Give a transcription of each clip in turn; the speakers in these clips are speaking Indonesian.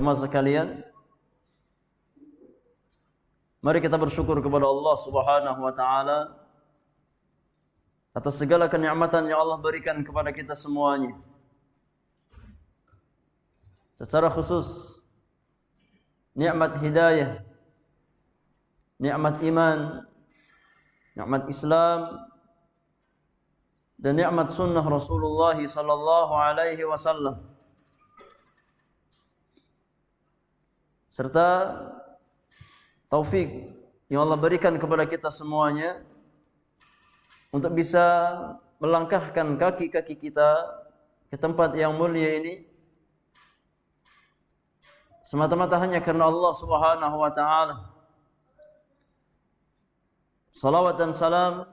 jamaah sekalian, mari kita bersyukur kepada Allah Subhanahu wa taala atas segala kenikmatan yang Allah berikan kepada kita semuanya. Secara khusus nikmat hidayah, nikmat iman, nikmat Islam, dan nikmat sunnah Rasulullah sallallahu alaihi wasallam, serta taufik yang Allah berikan kepada kita semuanya untuk bisa melangkahkan kaki-kaki kita ke tempat yang mulia ini semata-mata hanya karena Allah Subhanahu wa taala. Salawat dan salam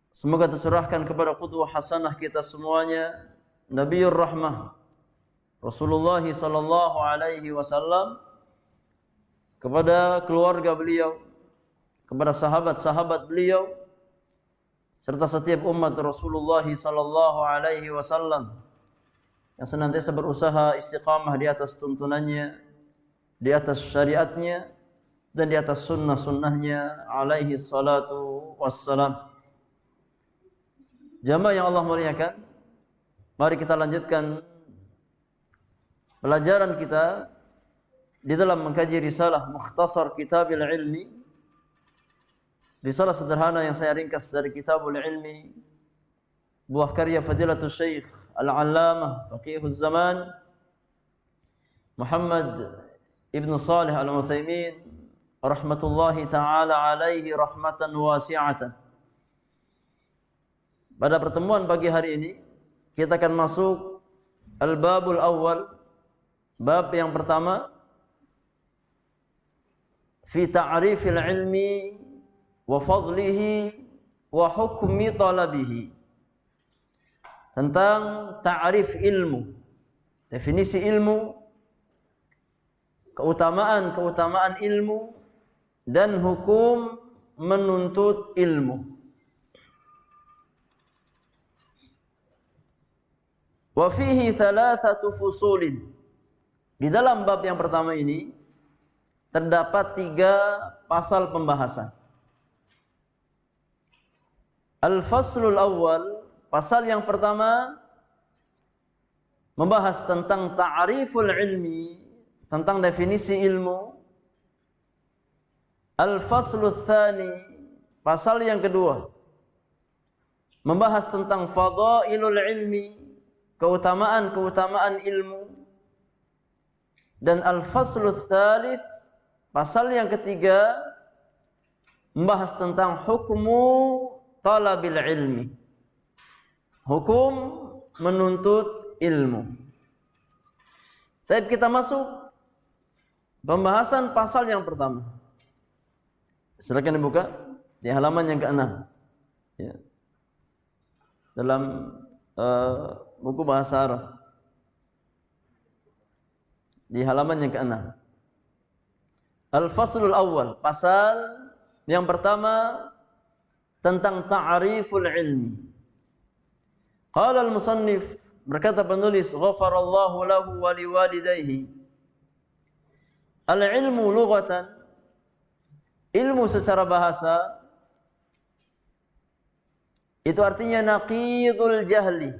semoga tercurahkan kepada qudwah hasanah kita semuanya, Nabiur Rahmah Rasulullah sallallahu alaihi wasallam, kepada keluarga beliau, kepada sahabat-sahabat beliau, serta setiap umat Rasulullah sallallahu alaihi wasallam yang senantiasa berusaha istiqamah di atas tuntunannya, di atas syariatnya, dan di atas sunnah-sunnahnya alaihi salatu wassalam. Jamaah yang Allah muliakan, mari kita lanjutkan pelajaran kita di dalam mengkaji risalah Mukhtasar Kitabil Ilmi, risalah sederhana yang saya ringkas dari Kitabul Ilmi, buah karya Fadilatul Syekh Al-Allamah Faqihuz Zaman Muhammad Ibn Salih Al-Utsaimin rahmatullahi ta'ala alaihi rahmatan wasi'atan. Pada pertemuan pagi hari ini kita akan masuk Al-Babul Awwal, bab yang pertama, fi ta'rifil ilmi wa fadlihi wa hukmi talabihi, tentang ta'rif ilmu, definisi ilmu, keutamaan ilmu, dan hukum menuntut ilmu. Wa fihi thalathatu fusulin. Di dalam bab yang pertama ini terdapat 3 pasal pembahasan. Al-faslul awwal, pasal yang pertama membahas tentang ta'riful ilmi, tentang definisi ilmu. Al-faslul tsani, pasal yang kedua membahas tentang fadailul ilmi, keutamaan ilmu. Dan al-faslul tsalits, pasal yang ketiga membahas tentang hukmu talabil ilmi, hukum menuntut ilmu. Tapi kita masuk pembahasan pasal yang pertama. Silakan dibuka di halaman yang ke-6 ya, dalam buku bahasa Arab, di halaman yang ke-6. Al-faslul awwal, pasal yang pertama tentang ta'riful ilmi. Qala al-musannif, berkata penulis, ghafarallahu lahu wa liwalidayhi. Al-ilmu lughatan, ilmu secara bahasa itu artinya naqidul jahli,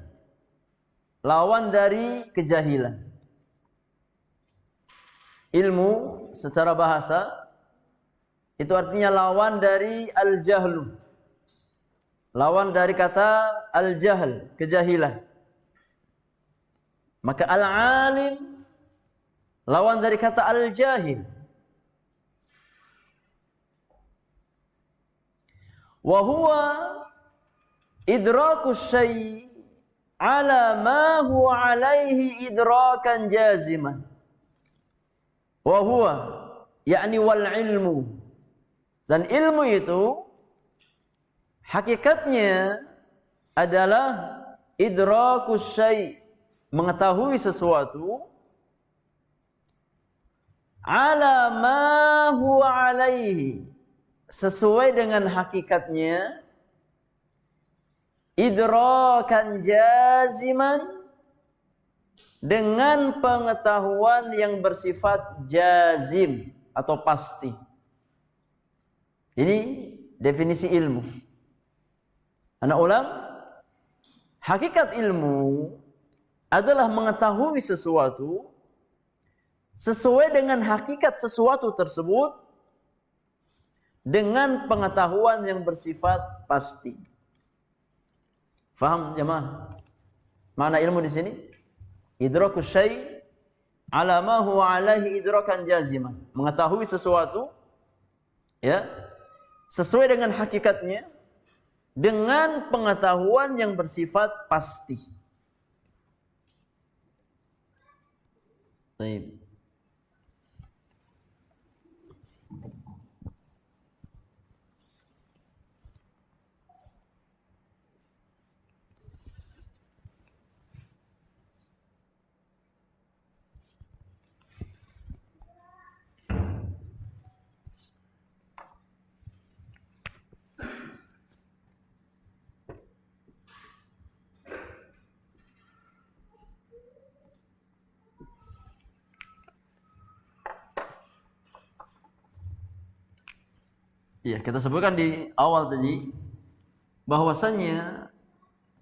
lawan dari kejahilan. Ilmu secara bahasa itu artinya lawan dari al-jahlu, lawan dari kata al-jahl, kejahilan. Maka al-alim lawan dari kata al-jahil. Wa huwa idrakus syai' ala ma huwa alaihi idrakan jaziman. Wa huwa, yakni wal ilmu, dan ilmu itu hakikatnya adalah idrakus syai', mengetahui sesuatu, ala ma huwa alaihi, sesuai dengan hakikatnya, idrakan jaziman, dengan pengetahuan yang bersifat jazim atau pasti. Ini definisi ilmu. Anak ulang, hakikat ilmu adalah mengetahui sesuatu sesuai dengan hakikat sesuatu tersebut dengan pengetahuan yang bersifat pasti. Faham jemaah? Mana ilmu di sini? Idrakus syai' ala ma huwa alaihi idrakan jaziman. Mengetahui sesuatu ya, sesuai dengan hakikatnya dengan pengetahuan yang bersifat pasti. Baik. Ya, kita sebutkan di awal tadi bahwasannya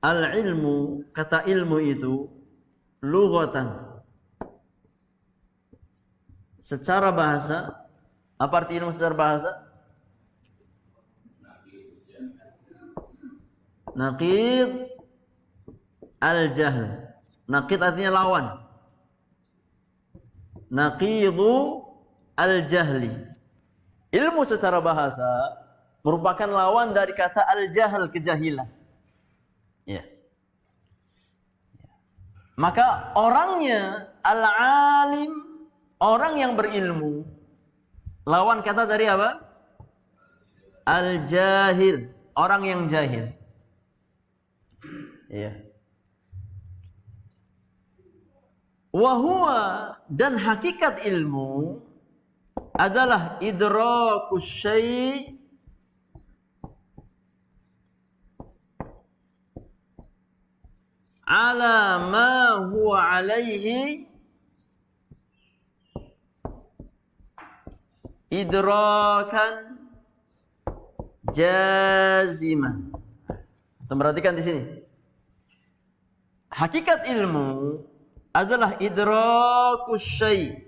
al-ilmu, kata ilmu itu lughatan. Secara bahasa, apa arti ilmu secara bahasa? Naqid al-jahl. Naqid artinya lawan. Naqidu al-jahli. Ilmu secara bahasa merupakan lawan dari kata al-jahl, kejahilan. Ya. Maka orangnya al-alim, orang yang berilmu, lawan kata dari apa? Al-jahil, orang yang jahil. Ya. Wa huwa, dan hakikat ilmu adalah idrakus syai' ala ma huwa alaihi idrakan jaziman. Kita perhatikan di sini. Hakikat ilmu adalah idrakus syai'.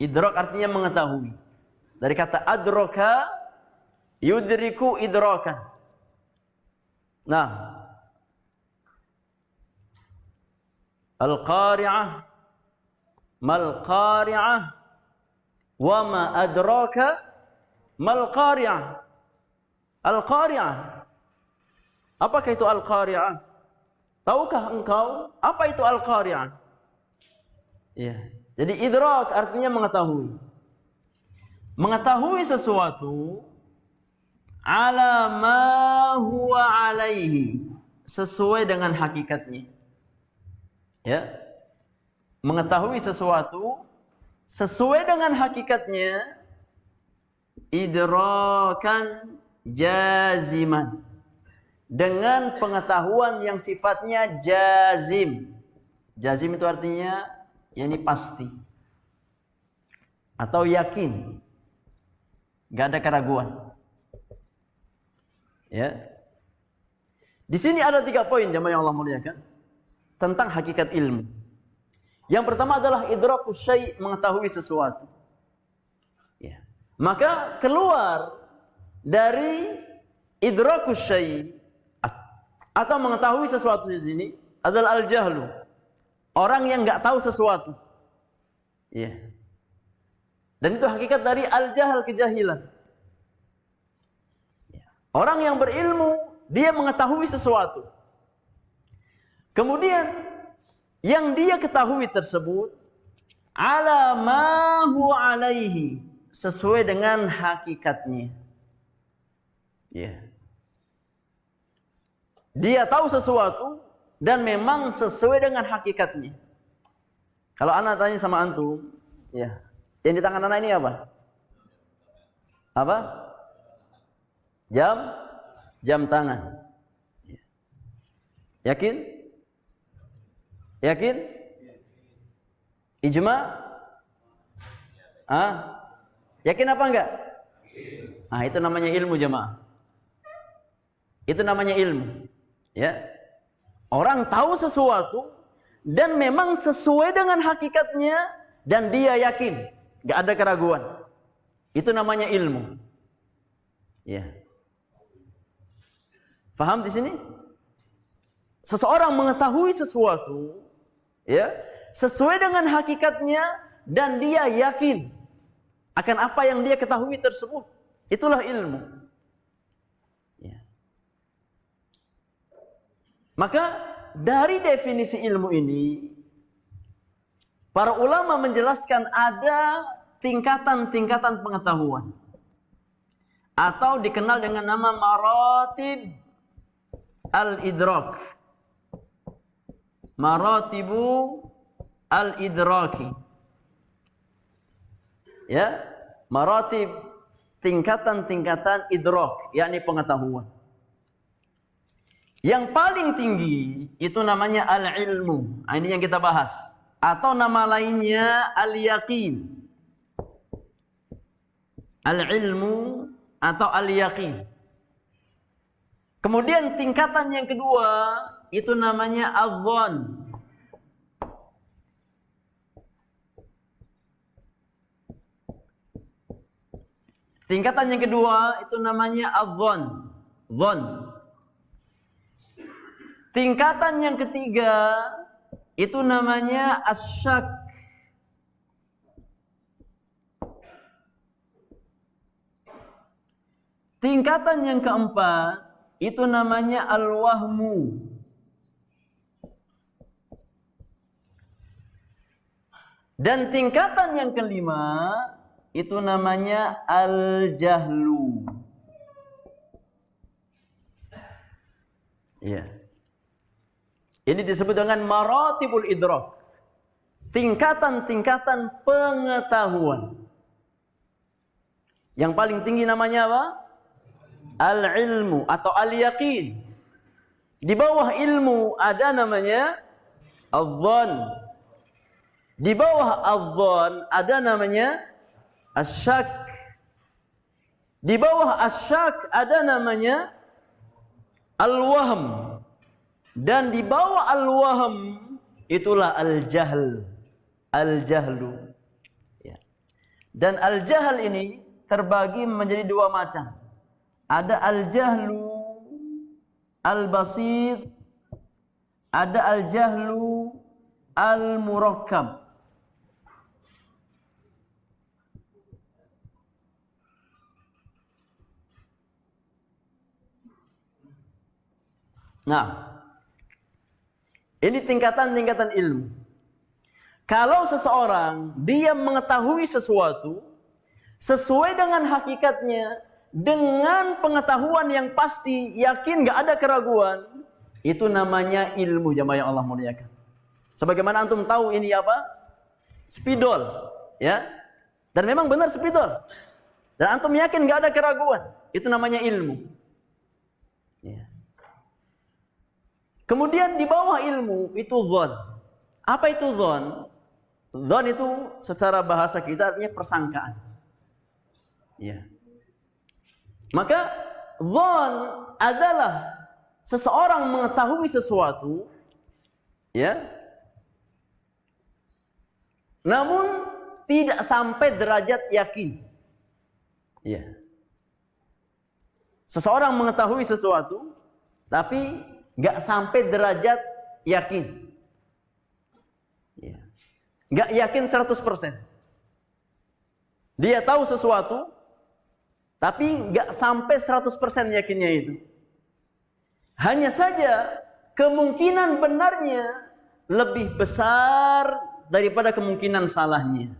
Idrak artinya mengetahui. Dari kata adraka, yudriku idrakan. Nah, al-qari'ah, mal qari'ah, wa ma adraka mal qari'ah. Al-qari'ah. Apakah itu al-qari'ah? Tahukah engkau apa itu al-qari'ah? Iya. Jadi idrak artinya mengetahui. Mengetahui sesuatu ala ma huwa alaihi, sesuai dengan hakikatnya. Ya. Mengetahui sesuatu sesuai dengan hakikatnya, idrakan jaziman, dengan pengetahuan yang sifatnya jazim. Jazim itu artinya ini pasti atau yakin, gak ada keraguan. Ya, di sini ada 3 poin jemaah yang Allah muliakan tentang hakikat ilmu. Yang pertama adalah idrakus syai', mengetahui sesuatu. Ya, maka keluar dari idrakus syai' atau mengetahui sesuatu di sini adalah al-jahlu. Orang yang nggak tahu sesuatu. Ya. Dan itu hakikat dari al-jahl, kejahilan. Ya. Orang yang berilmu, dia mengetahui sesuatu. Kemudian yang dia ketahui tersebut ala ma huwa alaihi, sesuai dengan hakikatnya. Ya. Dia tahu sesuatu dan memang sesuai dengan hakikatnya. Kalau anak tanya sama antum, ya, yang di tangan anak ini apa? Apa? Jam tangan. Yakin? Yakin? Ijma? Yakin apa enggak? Itu namanya ilmu jemaah. Itu namanya ilmu. Ya. Orang tahu sesuatu dan memang sesuai dengan hakikatnya dan dia yakin, enggak ada keraguan. Itu namanya ilmu. Ya. Paham di sini? Seseorang mengetahui sesuatu, ya, sesuai dengan hakikatnya dan dia yakin akan apa yang dia ketahui tersebut. Itulah ilmu. Ya. Maka dari definisi ilmu ini, para ulama menjelaskan ada tingkatan-tingkatan pengetahuan atau dikenal dengan nama maratib al-idrak. Maratibu al-idraki. Ya, maratib, tingkatan-tingkatan idrak, yakni pengetahuan. Yang paling tinggi itu namanya al-ilmu. Ini yang kita bahas. Atau nama lainnya al-yaqin. Al-ilmu atau al-yaqin. Kemudian tingkatan yang kedua itu namanya adh-dhann. Tingkatan yang kedua itu namanya adh-dhann. Dhann. Tingkatan yang ketiga itu namanya asyak. Tingkatan yang keempat itu namanya al-wahmu. Dan tingkatan yang kelima itu namanya al-jahlu. Ya. Ini disebut dengan maratibul idrak. Tingkatan-tingkatan pengetahuan. Yang paling tinggi namanya apa? Al-ilmu atau al-yaqin. Di bawah ilmu ada namanya adh-dhann. Di bawah adh-dhann ada namanya asyak. Di bawah asyak ada namanya al-wahm. Dan di bawah al-wahm itulah al-jahl. Al-jahlu. Ya. Dan al-jahl ini terbagi menjadi dua macam. Ada al-jahlu al-basit, ada al-jahlu al-murakkab. Nah, ini tingkatan-tingkatan ilmu. Kalau seseorang dia mengetahui sesuatu sesuai dengan hakikatnya, dengan pengetahuan yang pasti, yakin gak ada keraguan, itu namanya ilmu, jamaah yang Allah muliakan. Sebagaimana antum tahu ini apa? Spidol, ya. Dan memang benar spidol. Dan antum yakin gak ada keraguan, itu namanya ilmu. Ya. Kemudian di bawah ilmu itu dhann. Apa itu dhann? Dhann itu secara bahasa kita artinya persangkaan. Ya. Maka dhann adalah seseorang mengetahui sesuatu, ya, namun tidak sampai derajat yakin. Ya. Seseorang mengetahui sesuatu, tapi nggak sampai derajat yakin. Ya. Nggak yakin 100%. Dia tahu sesuatu, tapi nggak sampai 100% yakinnya itu. Hanya saja kemungkinan benarnya lebih besar daripada kemungkinan salahnya.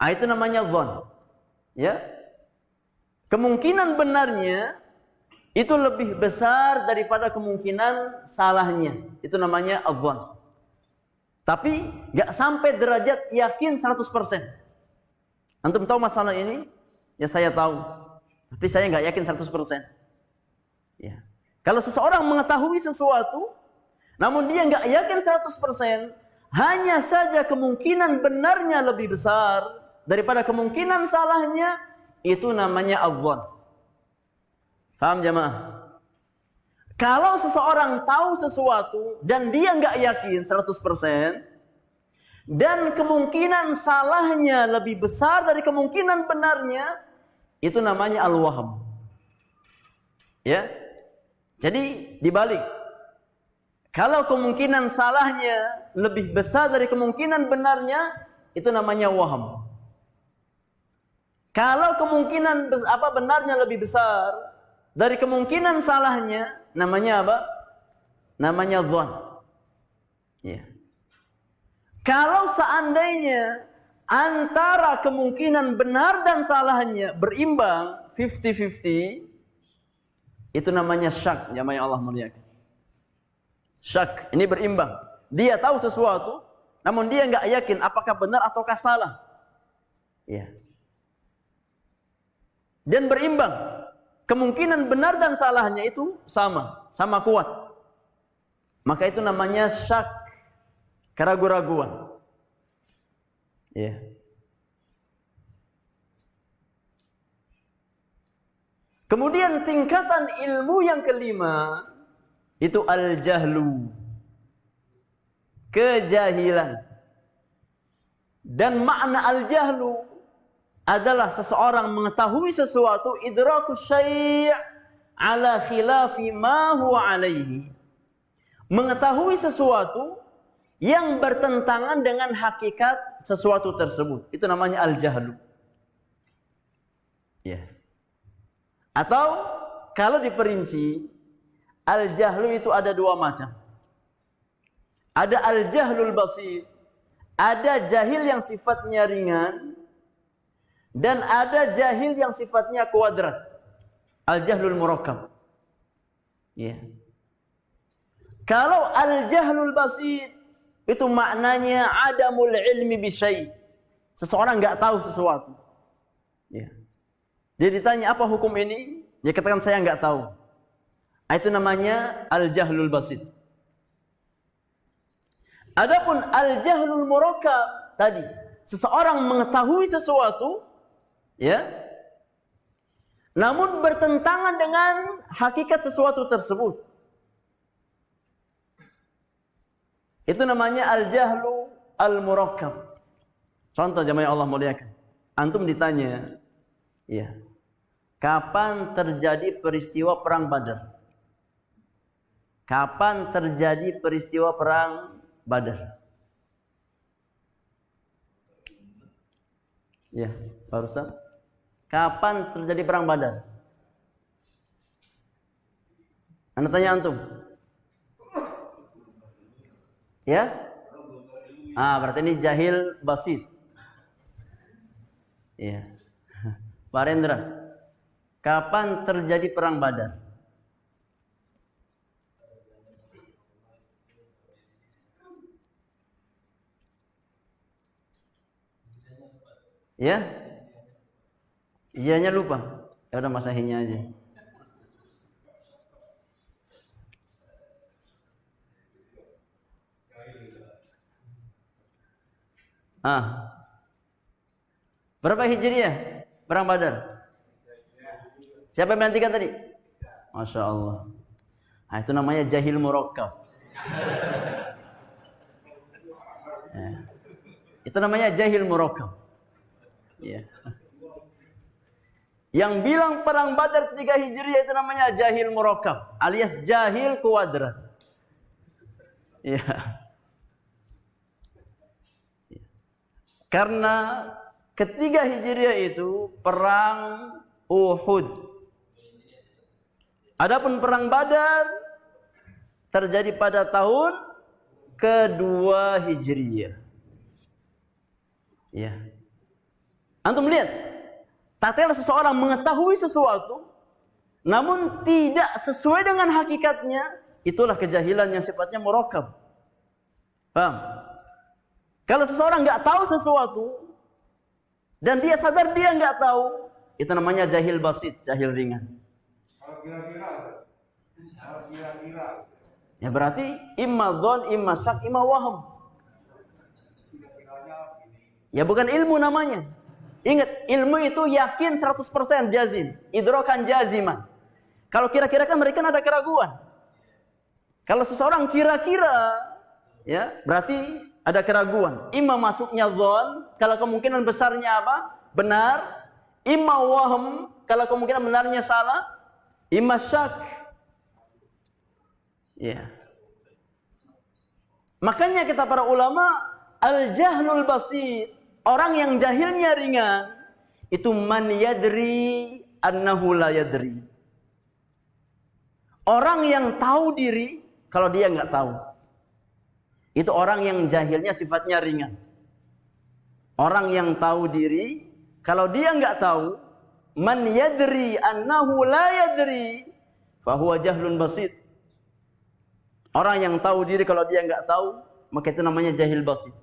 Itu namanya dhann. Ya. Kemungkinan benarnya itu lebih besar daripada kemungkinan salahnya. Itu namanya adh-dhann. Tapi nggak sampai derajat yakin 100%. Antum tahu masalah ini? Ya saya tahu. Tapi saya nggak yakin 100%. Ya. Kalau seseorang mengetahui sesuatu, namun dia nggak yakin 100%, hanya saja kemungkinan benarnya lebih besar daripada kemungkinan salahnya, itu namanya adh-dhann. Paham jamaah? Kalau seseorang tahu sesuatu dan dia nggak yakin 100%, dan kemungkinan salahnya lebih besar dari kemungkinan benarnya, itu namanya al-wahm. Ya. Jadi dibalik. Kalau kemungkinan salahnya lebih besar dari kemungkinan benarnya, itu namanya wahm. Kalau kemungkinan benarnya lebih besar dari kemungkinan salahnya, namanya apa? Namanya dhann. Ya. Kalau seandainya antara kemungkinan benar dan salahnya berimbang 50-50, itu namanya syak, jamaah Allah muliakan. Syak, ini berimbang. Dia tahu sesuatu, namun dia nggak yakin apakah benar ataukah salah. Ya. Dan berimbang. Kemungkinan benar dan salahnya itu sama kuat. Maka itu namanya syak, keraguan-raguan. Ya. Kemudian tingkatan ilmu yang kelima itu al-jahlu, kejahilan. Dan makna al-jahlu adalah seseorang mengetahui sesuatu, idrakus syai' ala khilafi ma huwa alaihi. Mengetahui sesuatu yang bertentangan dengan hakikat sesuatu tersebut. Itu namanya al-jahlu. Ya. Atau kalau diperinci, al-jahlu itu ada dua macam. Ada al-jahlul basit, ada jahil yang sifatnya ringan, dan ada jahil yang sifatnya kuadrat. Al-jahlul murakkab. Ya. Kalau al-jahlul basit, itu maknanya adamul ilmi bisyai'. Seseorang enggak tahu sesuatu. Ya. Dia ditanya apa hukum ini, dia katakan saya enggak tahu. Itu namanya al-jahlul basit. Adapun al-jahlul murakkab tadi, seseorang mengetahui sesuatu, ya, namun bertentangan dengan hakikat sesuatu tersebut. Itu namanya al-jahlu al-murakkab. Contoh jamaah Allah muliakan. Antum ditanya, ya, kapan terjadi peristiwa perang Badar? Kapan terjadi peristiwa perang Badar? Ya, barusan. Kapan terjadi perang Badar? Anda tanya antum. Ya? Berarti ini jahil basit. Ya. Pak Rendra, kapan terjadi perang Badar? Ya? Iyanya lupa. Ya udah masahinya aja. Berapa Hijriah perang Badar? Siapa yang menantikan tadi? Masya Allah. Itu namanya jahil murakkab. Ya. Itu namanya jahil murakkab. Ya. Yang bilang perang Badar 3 Hijriah itu namanya jahil murakkab, alias jahil kuadrat. Ya. Karena ketiga Hijriah itu perang Uhud. Adapun perang Badar terjadi pada tahun kedua Hijriah. Ya. Antum lihat, tatkala seseorang mengetahui sesuatu namun tidak sesuai dengan hakikatnya, itulah kejahilan yang sifatnya murakkab. Paham? Kalau seseorang nggak tahu sesuatu dan dia sadar dia nggak tahu, itu namanya jahil basit, jahil ringan. Ya berarti imma dhon, imma syak, imma wahm. Ya bukan ilmu namanya. Ingat, ilmu itu yakin 100% jazim, idrakan jaziman. Kalau kira-kira kan mereka ada keraguan. Kalau seseorang kira-kira, ya berarti ada keraguan. Imma masuknya dhon, kalau kemungkinan besarnya apa? Benar. Imma wahm, kalau kemungkinan benarnya salah. Imma syak. Ya. Makanya kata para ulama, al-jahlul basit, orang yang jahilnya ringan, itu man yadri annahu la yadri. Orang yang tahu diri kalau dia nggak tahu. Itu orang yang jahilnya sifatnya ringan. Orang yang tahu diri kalau dia nggak tahu, man yadri annahu la yadri, fahuwa jahlun basit. Orang yang tahu diri kalau dia nggak tahu, maka itu namanya jahil basit.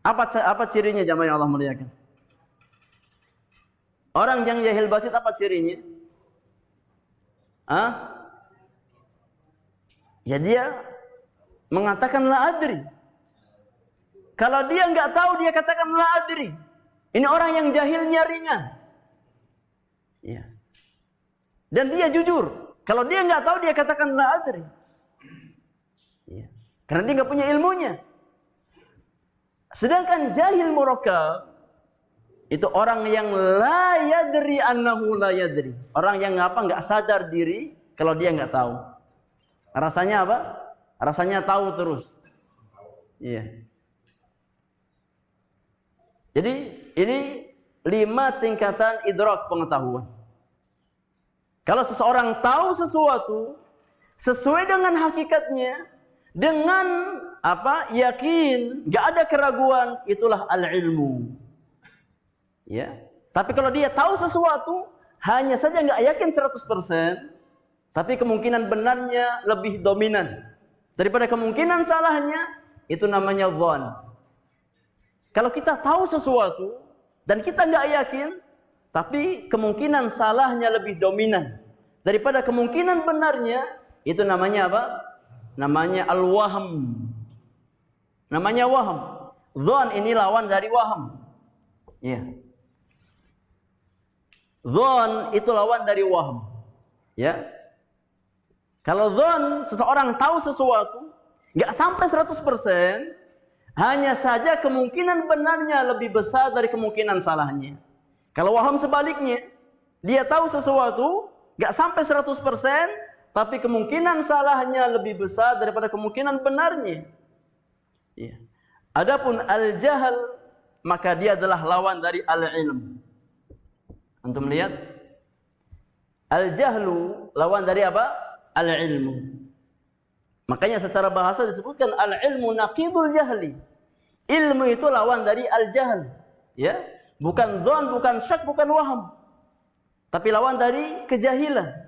Apa cirinya jamaah yang Allah muliakan? Orang yang jahil basit apa cirinya? Ya dia mengatakan la adri. Kalau dia nggak tahu dia katakan la adri. Ini orang yang jahilnya ringan. Ya. Dan dia jujur. Kalau dia nggak tahu dia katakan la adri. Ya. Karena dia nggak punya ilmunya. Sedangkan jahil murakkab itu orang yang la yadri annahu la yadri. Orang yang nggak sadar diri kalau dia nggak tahu. Rasanya apa? Rasanya tahu terus. Iya. Jadi ini 5 tingkatan idrak pengetahuan. Kalau seseorang tahu sesuatu sesuai dengan hakikatnya, dengan apa? Yakin, nggak ada keraguan, itulah al-ilmu. Ya. Tapi kalau dia tahu sesuatu hanya saja nggak yakin 100%, tapi kemungkinan benarnya lebih dominan daripada kemungkinan salahnya, itu namanya dhon. Kalau kita tahu sesuatu dan kita nggak yakin, tapi kemungkinan salahnya lebih dominan daripada kemungkinan benarnya, itu namanya apa? Namanya al-wahm. Namanya wahm. Dhon ini lawan dari wahm. Ya. Dhon itu lawan dari wahm. Ya. Kalau dhon, seseorang tahu sesuatu, nggak sampai 100%, hanya saja kemungkinan benarnya lebih besar dari kemungkinan salahnya. Kalau waham sebaliknya, dia tahu sesuatu, nggak sampai 100%, tapi kemungkinan salahnya lebih besar daripada kemungkinan benarnya. Ya. Adapun al-jahal, maka dia adalah lawan dari al-ilm. Antum lihat? Al-jahlu lawan dari apa? Al-ilmu. Makanya secara bahasa disebutkan al-ilmu naqidul jahli. Ilmu itu lawan dari al-jahl. Ya, bukan dhon, bukan syak, bukan waham. Tapi lawan dari kejahilan.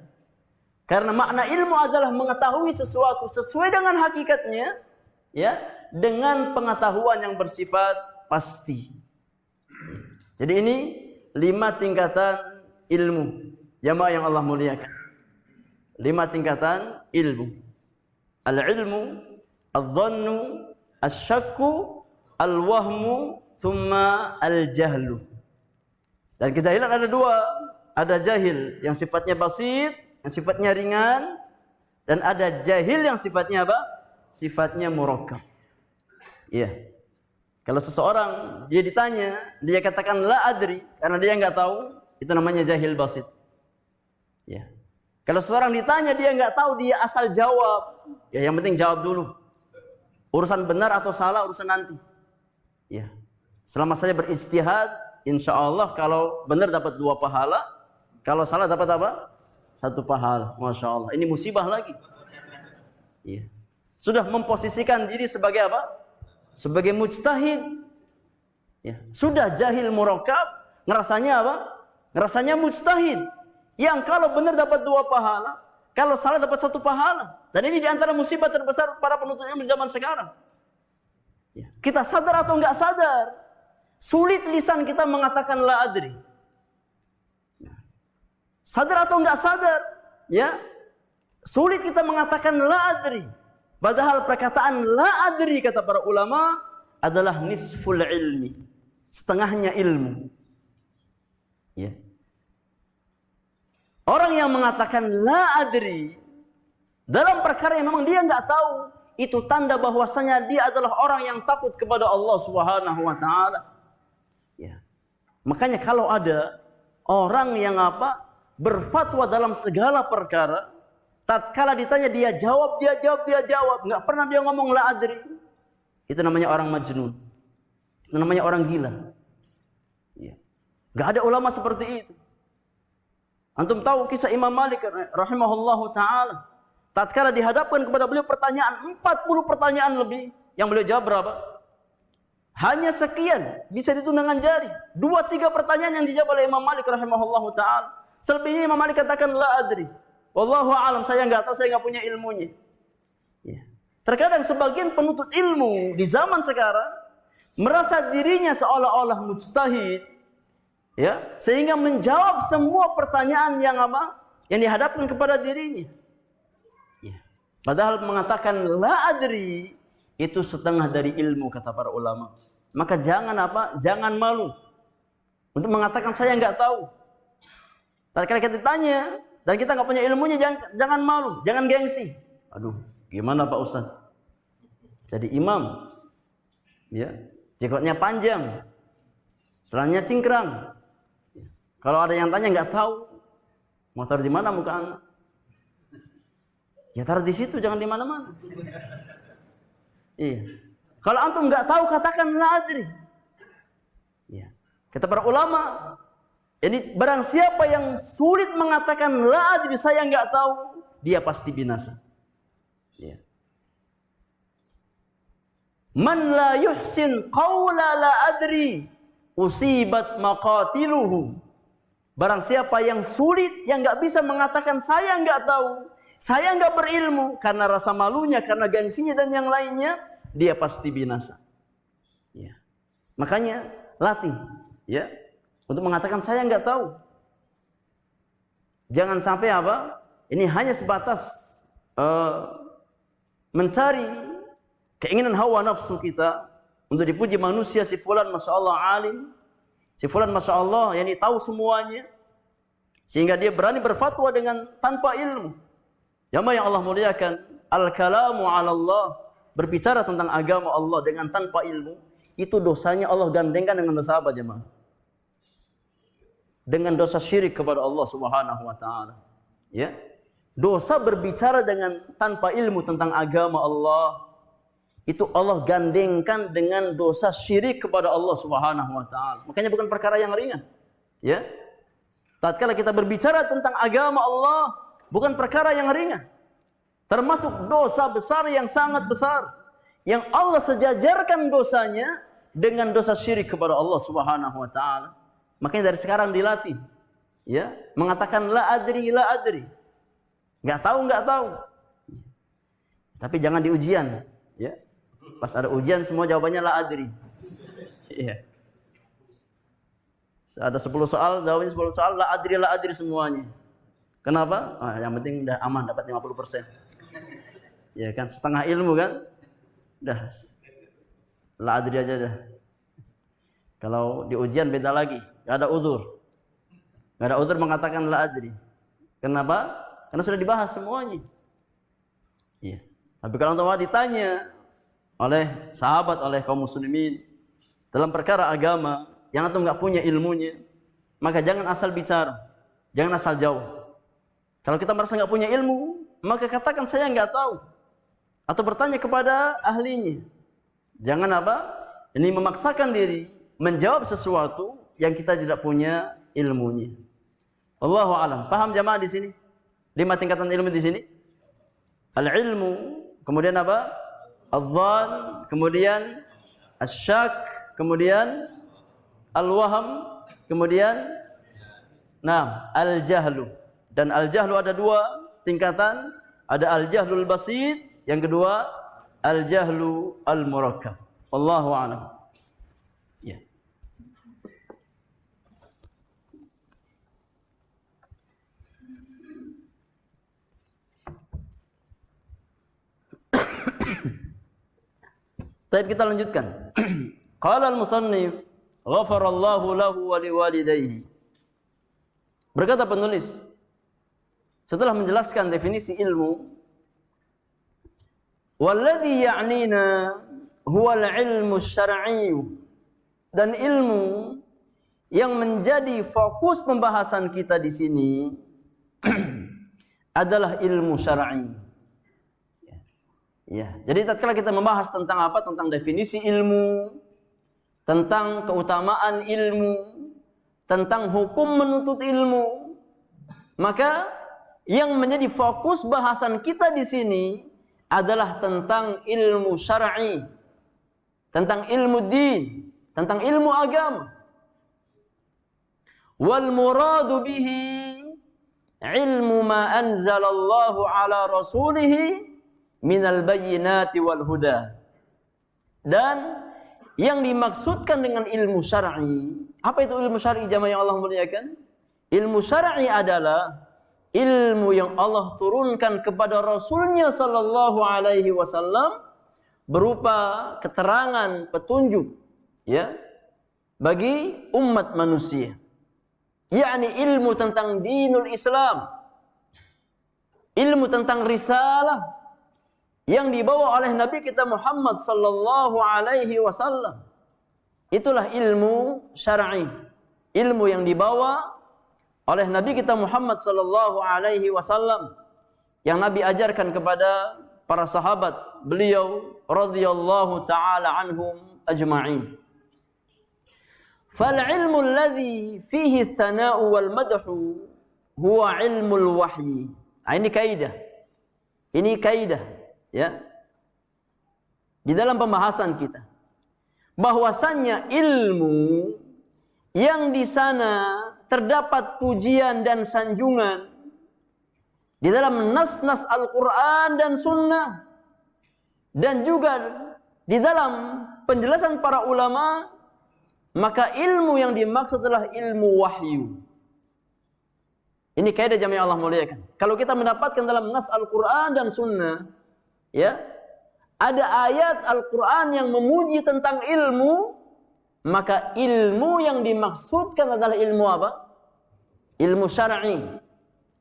Karena makna ilmu adalah mengetahui sesuatu sesuai dengan hakikatnya, ya, dengan pengetahuan yang bersifat pasti. Jadi ini 5 tingkatan ilmu. Jamaah yang Allah muliakan. 5 tingkatan ilmu. Al-ilmu, al-dhannu, al-syakku, al-wahmu, thumma al-jahlu. Dan kejahilan ada 2. Ada jahil yang sifatnya basit, yang sifatnya ringan, dan ada jahil yang sifatnya apa? Sifatnya murakkab. Iya. Kalau seseorang dia ditanya, dia katakan la adri karena dia nggak tahu, itu namanya jahil basit. Ya. Kalau seseorang ditanya dia nggak tahu, dia asal jawab. Ya yang penting jawab dulu. Urusan benar atau salah urusan nanti. Ya. Selama saya beristihad, insya Allah kalau benar dapat 2 pahala, kalau salah dapat apa? 1 pahala. Masya Allah. Ini musibah lagi. Ya. Sudah memposisikan diri sebagai apa? Sebagai mujtahid. Ya. Sudah jahil murakkab, ngerasanya apa? Ngerasanya mujtahid. Yang kalau benar dapat 2 pahala, kalau salah dapat 1 pahala. Dan ini diantara musibah terbesar para penuntut ilmu zaman sekarang. Ya. Kita sadar atau enggak sadar, sulit lisan kita mengatakan la adri. Ya. Sadar atau enggak sadar, ya, sulit kita mengatakan la adri. Padahal perkataan la adri kata para ulama adalah nisful ilmi. setengahnya ilmu. Ya. Orang yang mengatakan la adri dalam perkara yang memang dia nggak tahu, itu tanda bahwasanya dia adalah orang yang takut kepada Allah Subhanahu wa taala. Ya. Makanya kalau ada orang yang berfatwa dalam segala perkara, tatkala ditanya dia jawab, nggak pernah dia ngomong la adri. Itu namanya orang majnun. Itu namanya orang gila. Ya. Nggak ada ulama seperti itu. Antum tahu kisah Imam Malik rahimahullahu taala. Tatkala dihadapkan kepada beliau pertanyaan 40 pertanyaan lebih, yang beliau jawab berapa? Hanya sekian, bisa dihitung dengan jari. 2-3 pertanyaan yang dijawab oleh Imam Malik rahimahullahu taala. Selebihnya Imam Malik katakan la adri. Wallahu a'lam, saya enggak tahu, saya enggak punya ilmunya. Ya. Terkadang sebagian penuntut ilmu di zaman sekarang merasa dirinya seolah-olah mujtahid, ya, sehingga menjawab semua pertanyaan yang yang dihadapkan kepada dirinya. Ya. Padahal mengatakan la adri itu setengah dari ilmu, kata para ulama. Maka jangan jangan malu untuk mengatakan saya enggak tahu. Tatkala kita ditanya dan kita enggak punya ilmunya, jangan malu, jangan gengsi. Aduh, gimana Pak Ustaz? Jadi imam, ya, jenggotnya panjang, celananya cingkrang. Kalau ada yang tanya nggak tahu, mau taruh di mana muka anak? Ya taruh di situ, jangan di mana-mana. Iya. Kalau antum nggak tahu, katakan la adri. Ya. Kata para ulama, ini barang siapa yang sulit mengatakan la adri, saya nggak tahu, dia pasti binasa. Ya. Man la yuhsin qawla la adri usibat maqatiluhu. Barang siapa yang sulit, yang nggak bisa mengatakan saya nggak tahu, saya nggak berilmu, karena rasa malunya, karena gengsinya dan yang lainnya, dia pasti binasa. Ya. Makanya latih, ya, untuk mengatakan saya nggak tahu. Jangan sampai ini hanya sebatas mencari keinginan hawa nafsu kita untuk dipuji manusia. Si fulan masya Allah alim, si fulan masya Allah yang tahu semuanya, sehingga dia berani berfatwa dengan tanpa ilmu. Yang Allah muliakan, al-kalamu ala Allah, berbicara tentang agama Allah dengan tanpa ilmu, itu dosanya Allah gandengkan dengan dosa apa jemaah? Dengan dosa syirik kepada Allah Subhanahu wa taala. Ya. Dosa berbicara dengan tanpa ilmu tentang agama Allah, itu Allah gandengkan dengan dosa syirik kepada Allah Subhanahu wa taala. Makanya bukan perkara yang ringan. Ya. Tatkala kita berbicara tentang agama Allah, bukan perkara yang ringan. Termasuk dosa besar yang sangat besar, yang Allah sejajarkan dosanya dengan dosa syirik kepada Allah Subhanahu wa taala. Makanya dari sekarang dilatih, ya, mengatakan la adri, la adri. Enggak tahu. Tapi jangan di ujian, ya. Pas ada ujian semua jawabannya la adri. Iya. Ada 10 soal, jawabannya 10 soal la adri semuanya. Kenapa? Yang penting udah aman, dapat 50%. Ya kan, setengah ilmu kan? Udah. La adri aja dah. Kalau di ujian beda lagi, enggak ada uzur. Enggak ada uzur mengatakan la adri. Kenapa? Karena sudah dibahas semuanya. Iya. Tapi kalau antum ditanya oleh sahabat, oleh kaum muslimin dalam perkara agama yang antum enggak punya ilmunya, maka jangan asal bicara, jangan asal jawab. Kalau kita merasa enggak punya ilmu, maka katakan saya enggak tahu, atau bertanya kepada ahlinya. Jangan ini memaksakan diri menjawab sesuatu yang kita tidak punya ilmunya. Wallahu a'lam. Paham jamaah di sini? 5 tingkatan ilmu di sini. Al-ilmu, kemudian Al-dhan, kemudian Asyak, kemudian Al-waham, kemudian Al-jahlu. Dan al-jahlu ada 2 tingkatan. Ada al-jahlul basit, yang kedua al-jahlu al-murakkab. Wallahu a'lam. Ya. Baik, kita lanjutkan. Qala al-musannif ghafarallahu lahu wa liwalidayhi. Berkata penulis setelah menjelaskan definisi ilmu, walladhi ya'nina huwa al-ilmu syar'i, dan ilmu yang menjadi fokus pembahasan kita di sini adalah ilmu syar'i. Ya, jadi tatkala kita membahas tentang apa? Tentang definisi ilmu, tentang keutamaan ilmu, tentang hukum menuntut ilmu, maka yang menjadi fokus bahasan kita di sini adalah tentang ilmu syar'i, tentang ilmu din, tentang ilmu agama. Wal muradu bihi ilmu ma anzalallahu ala rasulih minal bayyinati wal huda. Dan yang dimaksudkan dengan ilmu syar'i, apa itu ilmu syar'i jamaah yang Allah muliakan? Ilmu syar'i adalah ilmu yang Allah turunkan kepada Rasulnya sallallahu alaihi wasallam berupa keterangan, petunjuk, ya, bagi umat manusia. Yakni ilmu tentang dinul Islam, ilmu tentang risalah yang dibawa oleh Nabi kita Muhammad sallallahu alaihi wasallam. Itulah ilmu syar'i, ilmu yang dibawa oleh Nabi kita Muhammad sallallahu alaihi wasallam, yang Nabi ajarkan kepada para sahabat beliau radhiyallahu taala anhum ajma'in. Fal ilmu alladhi fihi thana'u wal madhu huwa ilmul wahyi. Ini kaidah. Ini kaidah, ya. Di dalam pembahasan kita, bahwasannya ilmu yang di sana terdapat pujian dan sanjungan di dalam nas-nas Al-Quran dan Sunnah, dan juga di dalam penjelasan para ulama, maka ilmu yang dimaksud adalah ilmu wahyu. Ini kaidah jamaah Allah muliakan. Kalau kita mendapatkan dalam nas Al-Quran dan Sunnah, ya, ada ayat Al-Quran yang memuji tentang ilmu, maka ilmu yang dimaksudkan adalah ilmu apa? Ilmu syar'i,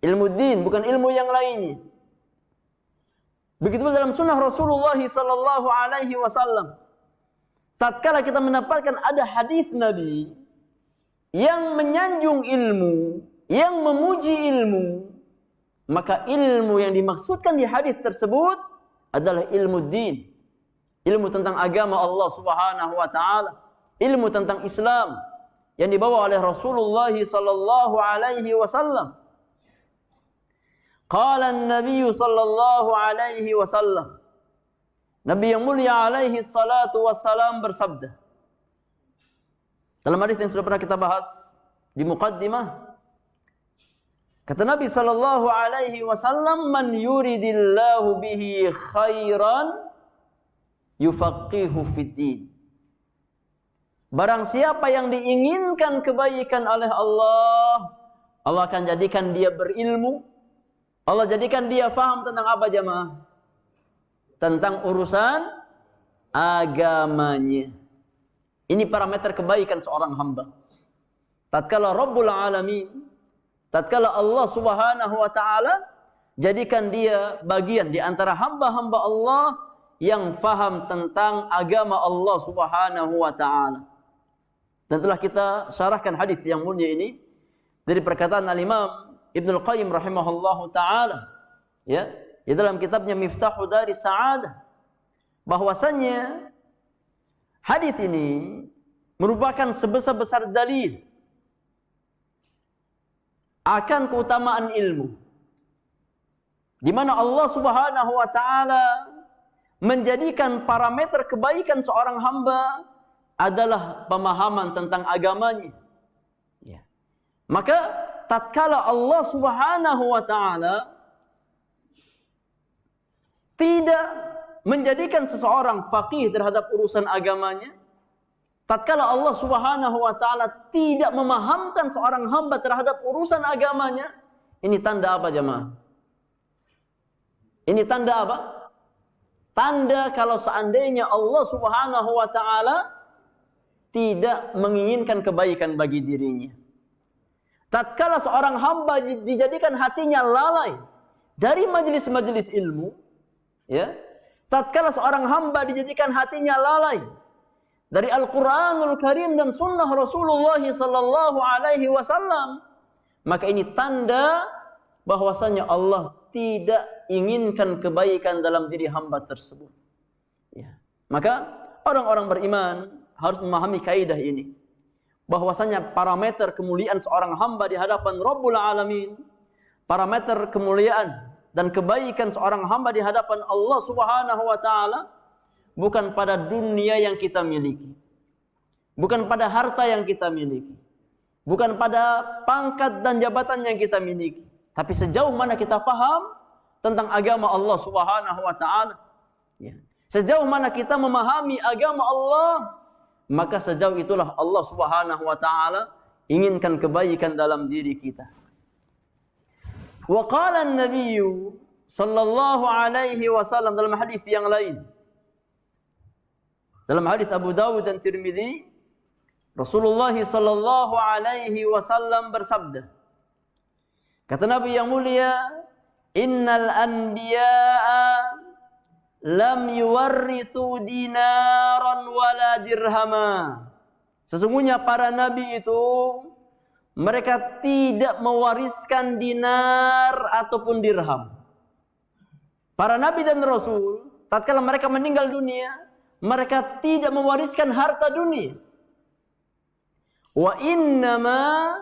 ilmu din, bukan ilmu yang lainnya. Begitu dalam sunnah Rasulullah sallallahu alaihi wasallam, tatkala kita mendapatkan ada hadis Nabi yang menyanjung ilmu, yang memuji ilmu, maka ilmu yang dimaksudkan di hadis tersebut adalah ilmu din, ilmu tentang agama Allah Subhanahu wa taala, ilmu tentang Islam yang dibawa oleh Rasulullah sallallahu alaihi wasallam. Qala an-nabiy sallallahu alaihi wasallam, Nabi yang mulia alaihi salatu wassalam bersabda dalam hadis yang sudah pernah kita bahas di muqaddimah, kata Nabi sallallahu alaihi wasallam, man yuridillahu bihi khairan yufaqihu fid din. Barang siapa yang diinginkan kebaikan oleh Allah, Allah akan jadikan dia berilmu. Allah jadikan dia faham tentang apa jamaah? Tentang urusan agamanya. Ini parameter kebaikan seorang hamba. Tatkala Rabbul Alamin, tatkala Allah Subhanahu wa taala jadikan dia bagian di antara hamba-hamba Allah yang faham tentang agama Allah Subhanahu wa taala. Dan telah kita syarahkan hadis yang mulia ini dari perkataan Al-Imam Ibnul Qayyim rahimahullahu taala, ya, di dalam kitabnya Miftahu Daris Sa'adah, bahwasannya hadis ini merupakan sebesar-besar dalil akan keutamaan ilmu, di mana Allah Subhanahu wa taala menjadikan parameter kebaikan seorang hamba adalah pemahaman tentang agamanya. Ya. Maka tatkala Allah Subhanahu wa taala tidak menjadikan seseorang faqih terhadap urusan agamanya, tatkala Allah Subhanahu wa taala tidak memahamkan seorang hamba terhadap urusan agamanya, ini tanda apa jemaah? Ini tanda apa? Tanda kalau seandainya Allah Subhanahu wa taala tidak menginginkan kebaikan bagi dirinya. Tatkala seorang hamba dijadikan hatinya lalai dari majelis-majelis ilmu, ya. Tatkala seorang hamba dijadikan hatinya lalai dari Al-Qur'anul Karim dan sunnah Rasulullah sallallahu alaihi wasallam, maka ini tanda bahwasanya Allah tidak inginkan kebaikan dalam diri hamba tersebut. Ya. Maka orang-orang beriman harus memahami kaidah ini, bahwasanya parameter kemuliaan seorang hamba di hadapan Rabbul Alamin, parameter kemuliaan dan kebaikan seorang hamba di hadapan Allah Subhanahu wa taala bukan pada dunia yang kita miliki, bukan pada harta yang kita miliki, bukan pada pangkat dan jabatan yang kita miliki, tapi sejauh mana kita faham tentang agama Allah Subhanahu wa taala. Ya. Sejauh mana kita memahami agama Allah, maka sejauh itulah Allah Subhanahu wa taala inginkan kebaikan dalam diri kita. Wa qala an-nabiy sallallahu alaihi wasallam dalam hadis yang lain, dalam hadis Abu Dawud dan Tirmidzi, Rasulullah sallallahu alaihi wasallam bersabda, kata Nabi yang mulia, innal anbiya'a lam yuwarrithu dinaran wala dirhama. Sesungguhnya para nabi itu mereka tidak mewariskan dinar ataupun dirham. Para nabi dan rasul tatkala mereka meninggal dunia, mereka tidak mewariskan harta dunia. Wa innama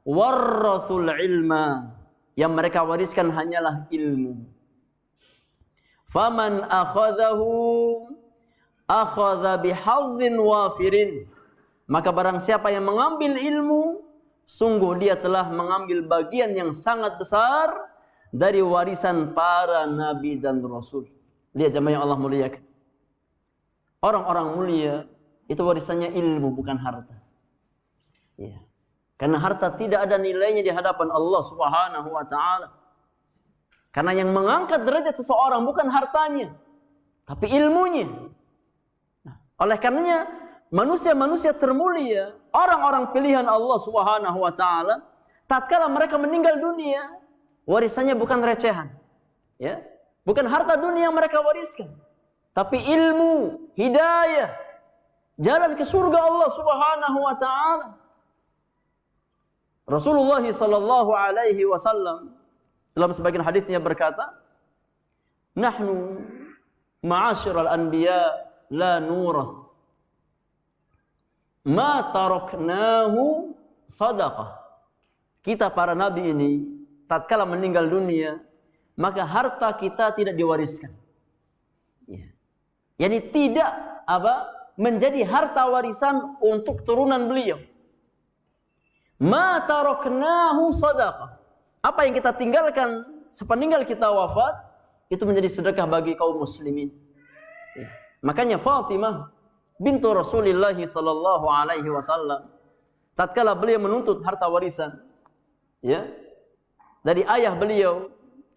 warrathul ilma. Yang mereka wariskan hanyalah ilmu. Faman akhadhahu akhadha bihadhin wafirin. Maka barang siapa yang mengambil ilmu, sungguh dia telah mengambil bagian yang sangat besar dari warisan para nabi dan rasul. Lihat jemaah yang Allah muliakan. Orang-orang mulia itu warisannya ilmu, bukan harta. Ya. Karena harta tidak ada nilainya di hadapan Allah Subhanahu wa taala. Karena yang mengangkat derajat seseorang bukan hartanya, tapi ilmunya. Nah, oleh karenanya manusia-manusia termulia, orang-orang pilihan Allah Subhanahu wa taala, tatkala mereka meninggal dunia, warisannya bukan recehan. Ya. Bukan harta dunia yang mereka wariskan, tapi ilmu, hidayah, jalan ke surga Allah Subhanahu wa taala. Rasulullah sallallahu alaihi wasallam dalam sebagian hadisnya berkata, "Nahnu ma'asyiral anbiya la nurath ma taraknahu sadaqah." Kita para nabi ini tatkala meninggal dunia, maka harta kita tidak diwariskan. Ya. Yani tidak menjadi harta warisan untuk turunan beliau. Ma taraknahu sadaqah. Apa yang kita tinggalkan sepeninggal kita wafat, itu menjadi sedekah bagi kaum muslimin. Ya. Makanya Fatimah bintu Rasulullah sallallahu alaihi wasallam, tatkala beliau menuntut harta warisan, ya, dari ayah beliau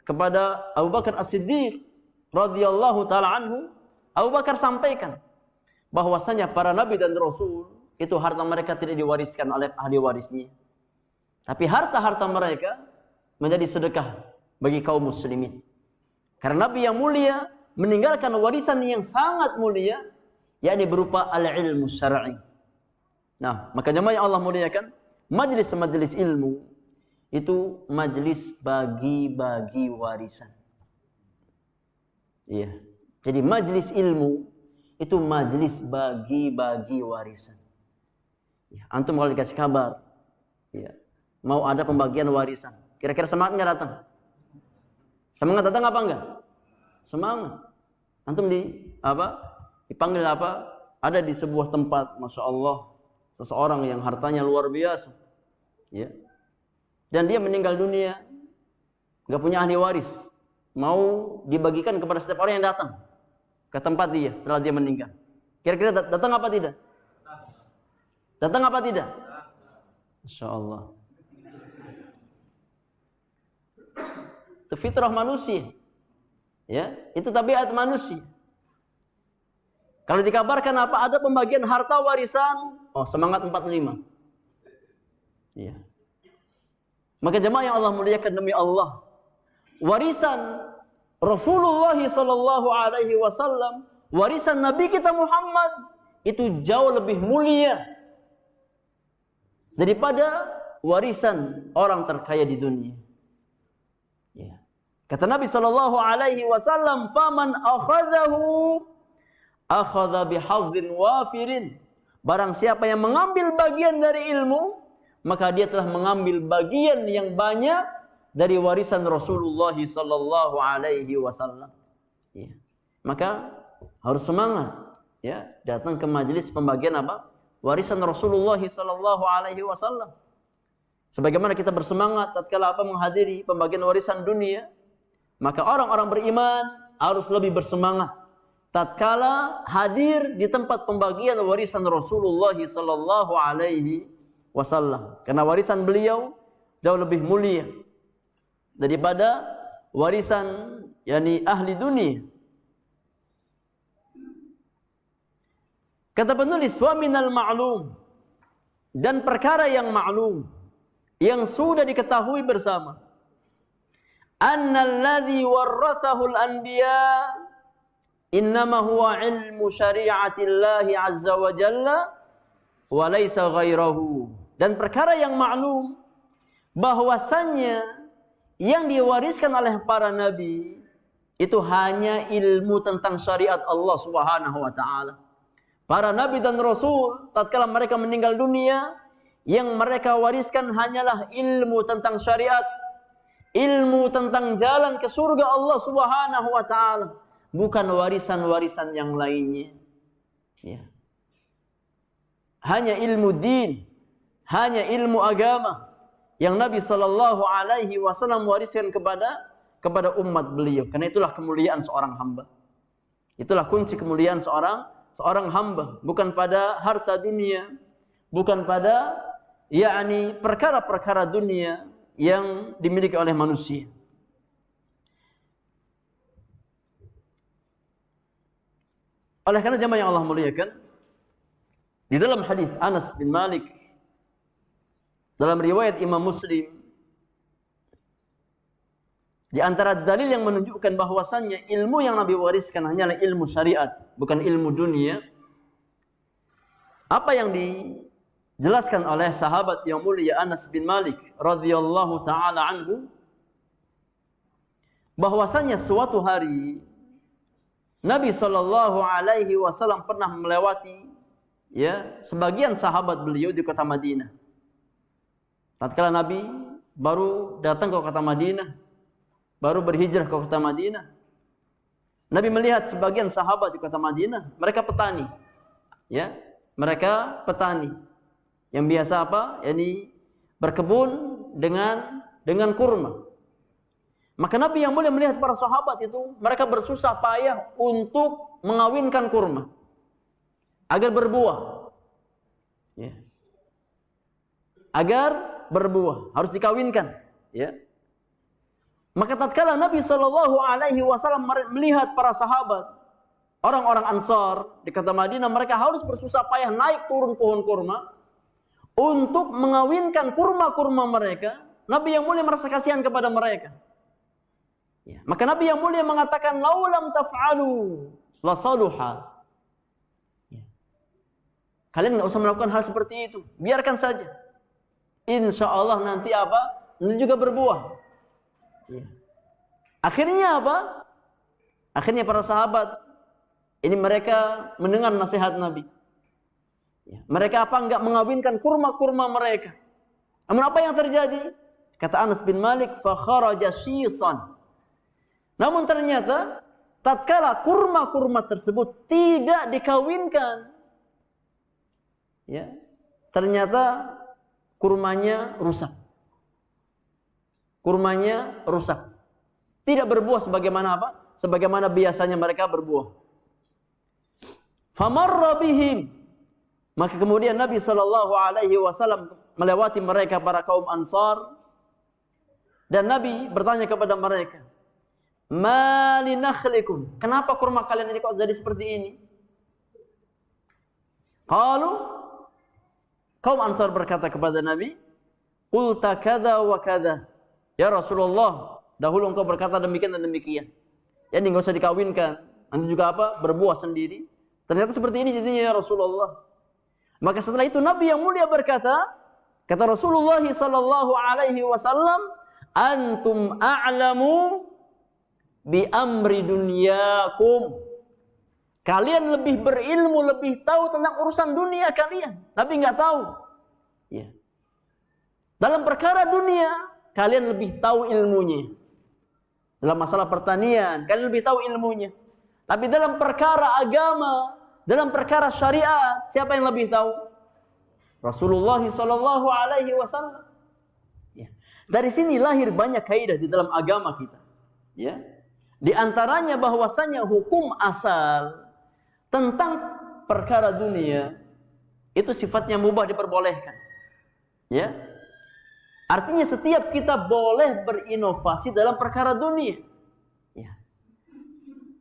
kepada Abu Bakar As-Siddiq radhiyallahu taala anhu, Abu Bakar sampaikan bahwasanya para nabi dan rasul itu harta mereka tidak diwariskan oleh ahli warisnya, tapi harta-harta mereka menjadi sedekah bagi kaum muslimin. Karena nabi yang mulia meninggalkan warisan yang sangat mulia, yakni berupa al-ilmu syar'i. Nah, maka jemaah yang Allah muliakan, majlis-majlis ilmu itu majlis bagi-bagi warisan. Iya. Jadi majlis ilmu itu majlis bagi-bagi warisan. Ya, antum kalau dikasih kabar, ya, mau ada pembagian warisan, kira-kira semangat nggak datang? Semangat datang apa enggak? Semangat. Antum dipanggil ada di sebuah tempat, masya Allah, seseorang yang hartanya luar biasa, ya, dan dia meninggal dunia, nggak punya ahli waris, mau dibagikan kepada setiap orang yang datang ke tempat dia setelah dia meninggal. Kira-kira datang apa tidak? Datang apa tidak? Masya Allah. Itu fitrah manusia. Ya, itu tabiat manusia. Kalau dikabarkan ada pembagian harta warisan, Oh, semangat 45. Iya. Maka jemaah yang Allah muliakan demi Allah, warisan Rasulullah sallallahu alaihi wasallam, warisan Nabi kita Muhammad itu jauh lebih mulia daripada warisan orang terkaya di dunia. Ya. Kata Nabi sallallahu alaihi wasallam, "Faman akhadhahu akhadha bihadhin wafirin." Barang siapa yang mengambil bagian dari ilmu, maka dia telah mengambil bagian yang banyak dari warisan Rasulullah sallallahu alaihi wasallam. Ya. Maka harus semangat, ya, datang ke majelis pembagian apa? Warisan Rasulullah sallallahu alaihi wasallam. Sebagaimana kita bersemangat tatkala apa menghadiri pembagian warisan dunia, maka orang-orang beriman harus lebih bersemangat tatkala hadir di tempat pembagian warisan Rasulullah sallallahu alaihi wasallam. Karena warisan beliau jauh lebih mulia daripada warisan yakni ahli dunia. Kata penulis, wa minal ma'lum, dan perkara yang ma'lum, yang sudah diketahui bersama, annal ladzi warathahu al-anbiya innama huwa ilmu syari'atillahi azza wa jalla wa laysa ghairahu. Dan perkara yang maklum bahwasannya yang diwariskan oleh para nabi itu hanya ilmu tentang syariat Allah Subhanahu wa taala. Para nabi dan rasul tatkala mereka meninggal dunia, yang mereka wariskan hanyalah ilmu tentang syariat, ilmu tentang jalan ke surga Allah Subhanahu wa taala, bukan warisan-warisan yang lainnya. Ya. Hanya ilmu din, hanya ilmu agama yang Nabi sallallahu alaihi wasallam wariskan kepada umat beliau. Karena itulah kemuliaan seorang hamba. Itulah kunci kemuliaan seorang hamba, bukan pada harta dunia, bukan pada yakni perkara-perkara dunia yang dimiliki oleh manusia. Oleh karena jemaah yang Allah muliakan, di dalam hadis Anas bin Malik dalam riwayat Imam Muslim, di antara dalil yang menunjukkan bahwasannya ilmu yang Nabi wariskan hanyalah ilmu syariat, bukan ilmu dunia. Apa yang dijelaskan oleh sahabat yang mulia Anas bin Malik radhiyallahu taala anhu, bahwasannya suatu hari Nabi sallallahu alaihi wasallam pernah melewati sebagian sahabat beliau di kota Madinah. Tatkala Nabi baru datang ke kota Madinah, baru berhijrah ke kota Madinah, Nabi melihat sebagian sahabat di kota Madinah, mereka petani. Ya, mereka petani yang biasa apa? Yani berkebun dengan kurma. Maka Nabi yang mulia melihat para sahabat itu, mereka bersusah payah untuk mengawinkan kurma agar berbuah. Ya. Agar berbuah, harus dikawinkan, ya. Maka tatkala Nabi sallallahu alaihi wasallam melihat para sahabat, orang-orang Ansar di kota Madinah, mereka harus bersusah payah naik turun pohon kurma untuk mengawinkan kurma-kurma mereka, Nabi yang mulia merasa kasihan kepada mereka. Ya. Maka Nabi yang mulia mengatakan, "Laulam taf'alu la saluha." Ya. Kalian enggak usah melakukan hal seperti itu, biarkan saja. Insya Allah nanti apa? Nanti juga berbuah. Ya. Akhirnya apa? Akhirnya para sahabat ini mereka mendengar nasihat Nabi. Ya. Mereka apa? Enggak mengawinkan kurma-kurma mereka. Namun apa yang terjadi? Kata Anas bin Malik, fa kharaja shisan. Namun ternyata tatkala kurma-kurma tersebut tidak dikawinkan, ya, ternyata kurmanya rusak. Kurmanya rusak. Tidak berbuah sebagaimana apa? Sebagaimana biasanya mereka berbuah. Famarra bihim. Maka kemudian Nabi sallallahu alaihi wasallam melewati mereka, para kaum Ansar, dan Nabi bertanya kepada mereka, "Ma li nakhlikum?" Kenapa kurma kalian ini kok jadi seperti ini? Qalu, kaum Ansar berkata kepada Nabi, "Qulta kadza wa kadza." Ya Rasulullah, dahulu engkau berkata demikian dan demikian. Jadi enggak usah dikawinkan. Nanti juga apa? Berbuah sendiri. Ternyata seperti ini jadinya ya Rasulullah. Maka setelah itu Nabi yang mulia berkata, kata Rasulullah sallallahu alaihi wasallam, "Antum a'lamu bi amri dunyakum." Kalian lebih berilmu, lebih tahu tentang urusan dunia kalian. Nabi enggak tahu. Ya. Dalam perkara dunia, kalian lebih tahu ilmunya. Dalam masalah pertanian, kalian lebih tahu ilmunya. Tapi dalam perkara agama, dalam perkara syariat, siapa yang lebih tahu? Rasulullah sallallahu alaihi wasallam. Ya. Dari sini lahir banyak kaidah di dalam agama kita. Ya. Di antaranya bahwasanya hukum asal tentang perkara dunia itu sifatnya mubah, diperbolehkan. Ya. Artinya setiap kita boleh berinovasi dalam perkara dunia. Ya.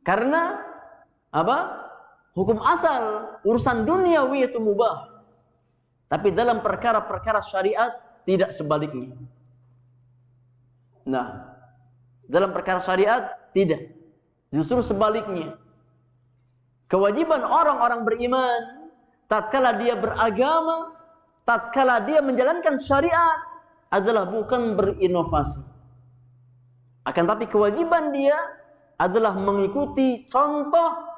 Karena apa? Hukum asal urusan duniawi itu mubah. Tapi dalam perkara-perkara syariat tidak sebaliknya. Nah, dalam perkara syariat tidak. Justru sebaliknya. Kewajiban orang-orang beriman tatkala dia beragama, tatkala dia menjalankan syariat adalah bukan berinovasi. Akan tapi kewajiban dia adalah mengikuti contoh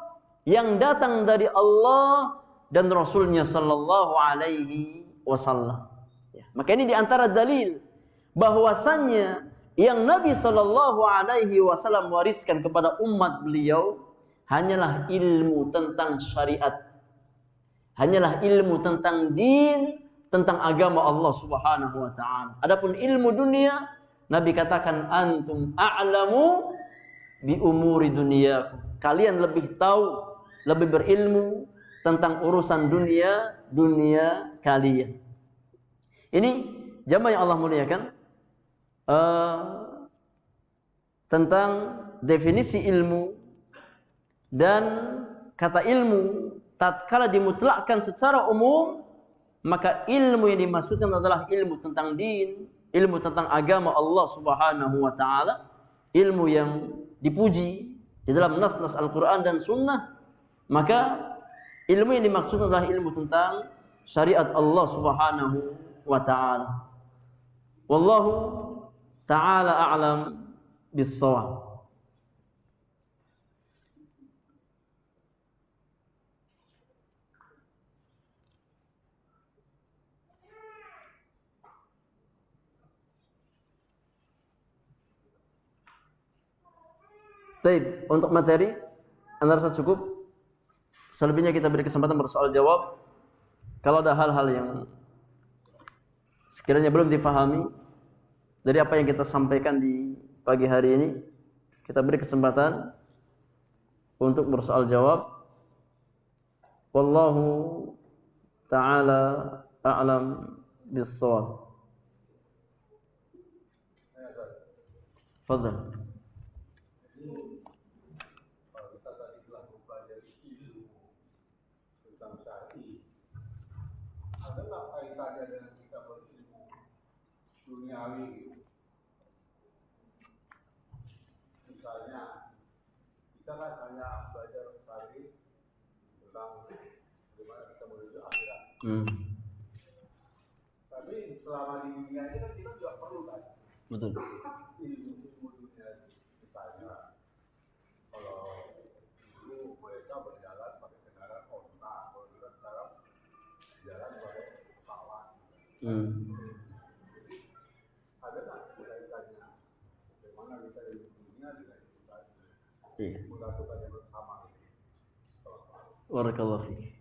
yang datang dari Allah dan Rasulnya sallallahu alaihi wasallam. Ya. Maka ini diantara dalil bahwasannya yang Nabi sallallahu alaihi wasallam wariskan kepada umat beliau hanyalah ilmu tentang syariat. Hanyalah ilmu tentang din, tentang agama Allah Subhanahu wa taala. Adapun ilmu dunia, Nabi katakan antum a'lamu bi umuri dunyakum. Kalian lebih tahu, lebih berilmu tentang urusan dunia kalian. Ini jamaah yang Allah muliakan, tentang definisi ilmu. Dan kata ilmu tatkala dimutlakkan secara umum, maka ilmu yang dimaksudkan adalah ilmu tentang din, ilmu tentang agama Allah Subhanahu wa taala, ilmu yang dipuji di dalam nas-nas Al-Qur'an dan Sunnah. Maka ilmu yang dimaksud adalah ilmu tentang syariat Allah Subhanahu wa taala. Wallahu taala a'lam bis-shawab. Baik, untuk materi anda rasa cukup? Selebihnya kita beri kesempatan bersoal jawab. Kalau ada hal-hal yang sekiranya belum difahami dari apa yang kita sampaikan di pagi hari ini, kita beri kesempatan untuk bersoal jawab. Wallahu ta'ala a'lam bis-shawab. Fadhal. Adalah kaitannya dengan kita berilmu duniawi. Misalnya, kita kan hanya belajar tadi tentang bagaimana kita menuju akhirat. Tapi selama di dunia ini kan kita juga perlu kan? Betul. Ilmu dunia, misalnya kalau dulu mereka berjalan pakai kendaraan onta, kalau kita sekarang jalan pakai pesawat. Ada nggak kaitannya bagaimana kita di dunia dengan kita melakukan yang bersama ini? Barakallahu fiik.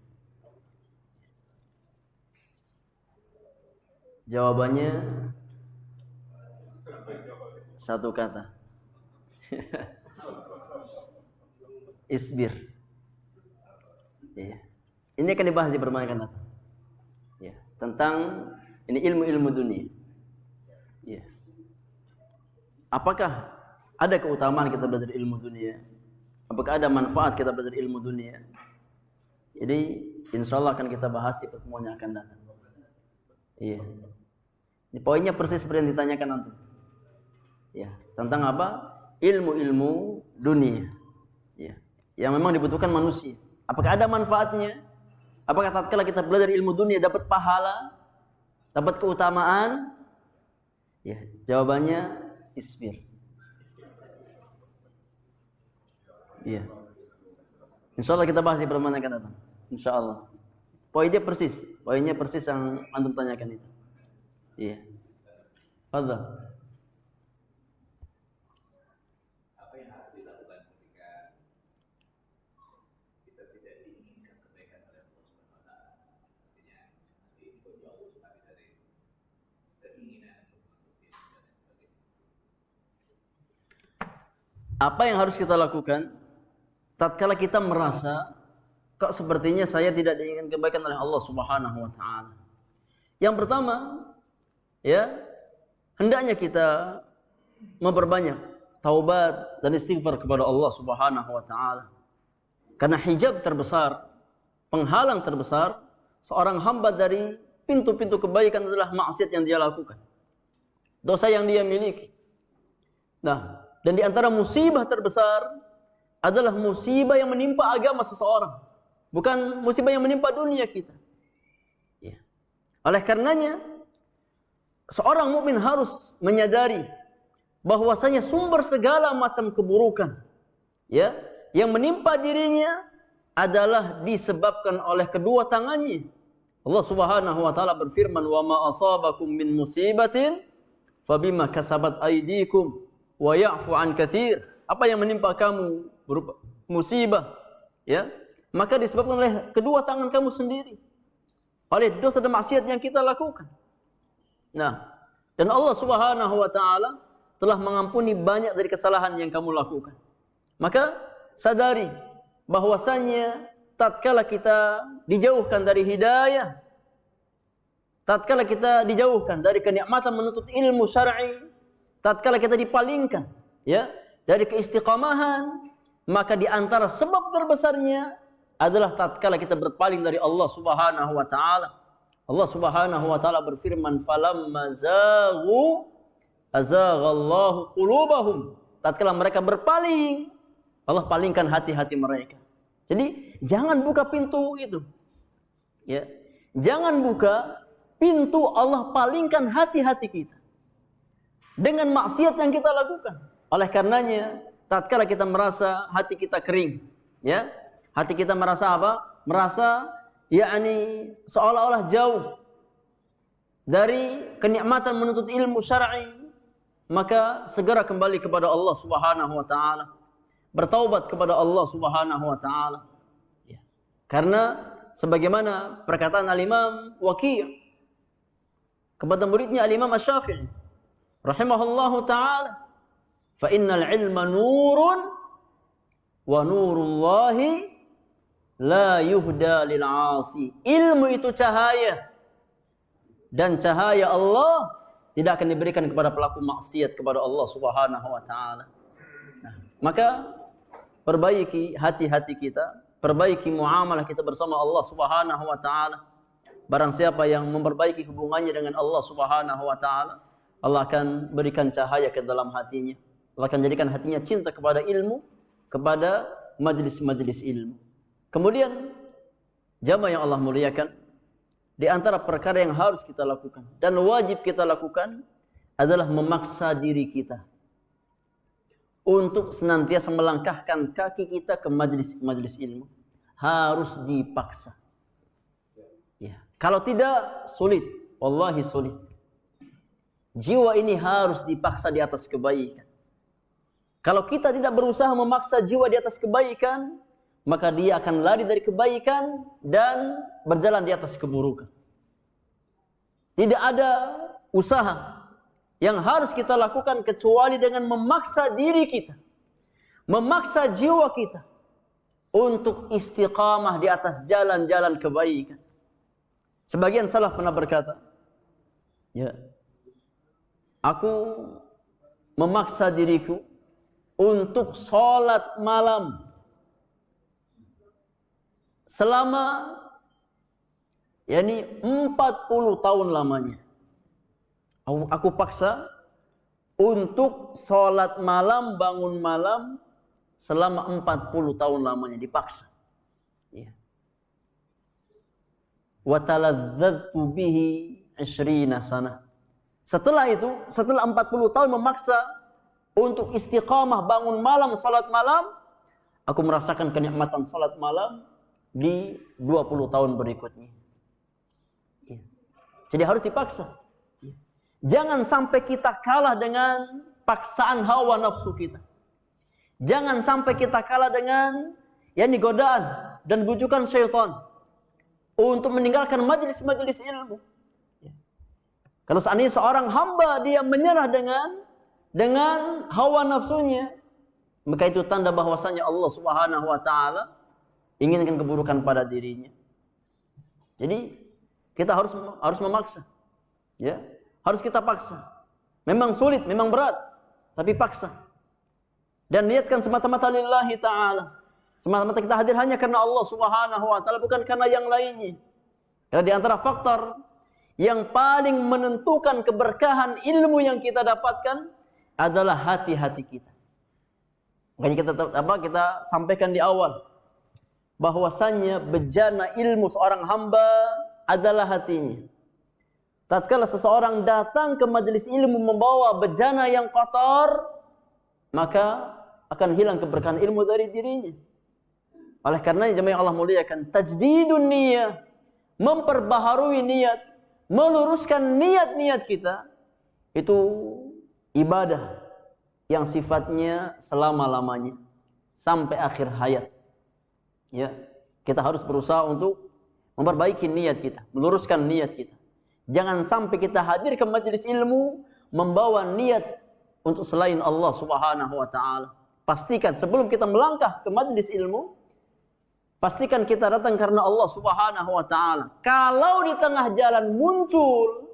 Jawabannya satu kata. Isbir. Ya. Ini akan dibahas di pertemuan akan datang. Ya, tentang ini ilmu-ilmu dunia. Ya. Apakah ada keutamaan kita belajar ilmu dunia? Apakah ada manfaat kita belajar ilmu dunia? Jadi insya Allah akan kita bahas di pertemuan yang akan datang. Iya. Ini poinnya persis seperti yang ditanyakan nanti. Ya, tentang apa? Ilmu-ilmu dunia. Ya, yang memang dibutuhkan manusia. Apakah ada manfaatnya? Apakah tatkala kita belajar ilmu dunia dapat pahala? Dapat keutamaan? Ya, jawabannya isbir. Iya. Insyaallah kita bahas di pertemuan yang akan datang. Insyaallah. Poinnya persis yang antum tanyakan itu. Iya. Fadhal. Apa yang harus dilakukan ketika kita tidak diinginkan kebaikan oleh Allah Subhanahu wa taala? Artinya itu jauh sekali dari keinginan untuk menutupi dan sebagainya. Apa yang harus kita lakukan tatkala kita merasa kok sepertinya saya tidak diinginkan kebaikan oleh Allah Subhanahu wa taala? Yang pertama, ya, hendaknya kita memperbanyak taubat dan istighfar kepada Allah Subhanahu wa taala. Karena hijab terbesar, penghalang terbesar seorang hamba dari pintu-pintu kebaikan adalah maksiat yang dia lakukan. Dosa yang dia miliki. Nah, dan di antara musibah terbesar adalah musibah yang menimpa agama seseorang, bukan musibah yang menimpa dunia kita. Ya. Oleh karenanya, seorang mukmin harus menyadari bahwasanya sumber segala macam keburukan, ya, yang menimpa dirinya adalah disebabkan oleh kedua tangannya. Allah Subhanahu wa taala berfirman, "Wa ma asabakum min musibatin fabima kasabat aydikum wa ya'fu an katsir." Apa yang menimpa kamu berupa musibah, ya, maka disebabkan oleh kedua tangan kamu sendiri, oleh dosa dan maksiat yang kita lakukan. Nah, dan Allah Subhanahu wa taala telah mengampuni banyak dari kesalahan yang kamu lakukan. Maka sadari bahwasanya tatkala kita dijauhkan dari hidayah, tatkala kita dijauhkan dari kenikmatan menuntut ilmu syar'i, tatkala kita dipalingkan, ya, dari keistiqamahan, maka di antara sebab terbesarnya adalah tatkala kita berpaling dari Allah Subhanahu wa taala. Allah Subhanahu wa taala berfirman, "Falamma zaghu azaghallahu qulubahum." Tatkala mereka berpaling, Allah palingkan hati-hati mereka. Jadi, jangan buka pintu itu. Ya. Jangan buka pintu Allah palingkan hati-hati kita dengan maksiat yang kita lakukan. Oleh karenanya, tatkala kita merasa hati kita kering, ya, hati kita merasa apa? Merasa, yakni seolah-olah jauh dari kenikmatan menuntut ilmu syar'i, maka segera kembali kepada Allah Subhanahu wa taala, bertaubat kepada Allah Subhanahu wa taala. Ya. Karena sebagaimana perkataan Al-Imam Waqi' kepada muridnya Al-Imam Asy-Syafi'i rahimahullahu taala, fa innal ilma nurun wa nurullahi la yuhda lil 'asi. Ilmu itu cahaya, dan cahaya Allah tidak akan diberikan kepada pelaku maksiat kepada Allah Subhanahu wa taala. Nah, maka perbaiki hati-hati kita, perbaiki muamalah kita bersama Allah Subhanahu wa taala. Barang siapa yang memperbaiki hubungannya dengan Allah Subhanahu wa taala, Allah akan berikan cahaya ke dalam hatinya. Allah akan jadikan hatinya cinta kepada ilmu, kepada majlis-majlis ilmu. Kemudian, jamaah yang Allah muliakan, di antara perkara yang harus kita lakukan dan wajib kita lakukan adalah memaksa diri kita untuk senantiasa melangkahkan kaki kita ke majlis-majlis ilmu. Harus dipaksa. Ya. Kalau tidak, sulit. Wallahi sulit. Jiwa ini harus dipaksa di atas kebaikan. Kalau kita tidak berusaha memaksa jiwa di atas kebaikan, maka dia akan lari dari kebaikan dan berjalan di atas keburukan. Tidak ada usaha yang harus kita lakukan kecuali dengan memaksa diri kita, memaksa jiwa kita untuk istiqamah di atas jalan-jalan kebaikan. Sebagian salaf pernah berkata, ya, aku memaksa diriku untuk sholat malam selama yakni 40 tahun lamanya. Aku paksa untuk sholat malam, bangun malam selama 40 tahun lamanya, dipaksa. Ya. Wa taladzadtu bihi 20 sana. Setelah itu, setelah 40 tahun memaksa untuk istiqamah bangun malam, sholat malam, aku merasakan kenikmatan sholat malam di 20 tahun berikutnya. Ya. Jadi harus dipaksa. Ya. Jangan sampai kita kalah dengan paksaan hawa nafsu kita. Jangan sampai kita kalah dengan godaan dan bujukan syaitan untuk meninggalkan majelis-majelis ilmu. Ya. Kalau seandainya seorang hamba dia menyerah dengan hawa nafsunya, maka itu tanda bahwasanya Allah Subhanahu wa taala inginkan keburukan pada dirinya. Jadi kita harus memaksa. Ya, harus kita paksa. Memang sulit, memang berat, tapi paksa. Dan niatkan semata-mata lillahi ta'ala. Semata-mata kita hadir hanya karena Allah Subhanahu wa taala, bukan karena yang lainnya. Karena di antara faktor yang paling menentukan keberkahan ilmu yang kita dapatkan adalah hati-hati kita. Makanya kita sampaikan di awal bahwasannya bejana ilmu seorang hamba adalah hatinya. Tatkala seseorang datang ke majelis ilmu membawa bejana yang kotor, maka akan hilang keberkahan ilmu dari dirinya. Oleh karenanya jemaah yang Allah muliakan, tajdidun niyah, memperbaharui niat, meluruskan niat-niat kita, itu ibadah yang sifatnya selama-lamanya sampai akhir hayat. Ya, kita harus berusaha untuk memperbaiki niat kita, meluruskan niat kita. Jangan sampai kita hadir ke majelis ilmu membawa niat untuk selain Allah Subhanahu wa taala. Pastikan sebelum kita melangkah ke majelis ilmu, pastikan kita datang karena Allah Subhanahu wa taala. Kalau di tengah jalan muncul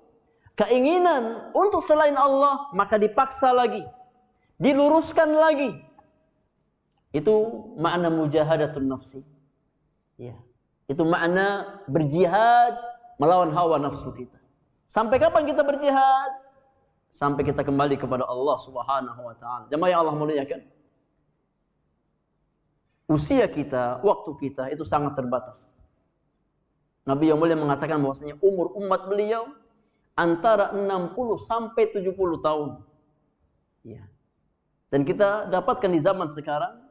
keinginan untuk selain Allah, maka dipaksa lagi, diluruskan lagi. Itu makna mujahadatun nafsi. Ya. Itu makna berjihad melawan hawa nafsu kita. Sampai kapan kita berjihad? Sampai kita kembali kepada Allah Subhanahu wa taala. Jemaah yang Allah muliakan. Usia kita, waktu kita itu sangat terbatas. Nabi yang mulia mengatakan bahwasanya umur umat beliau antara 60 sampai 70 tahun. Ya. Dan kita dapatkan di zaman sekarang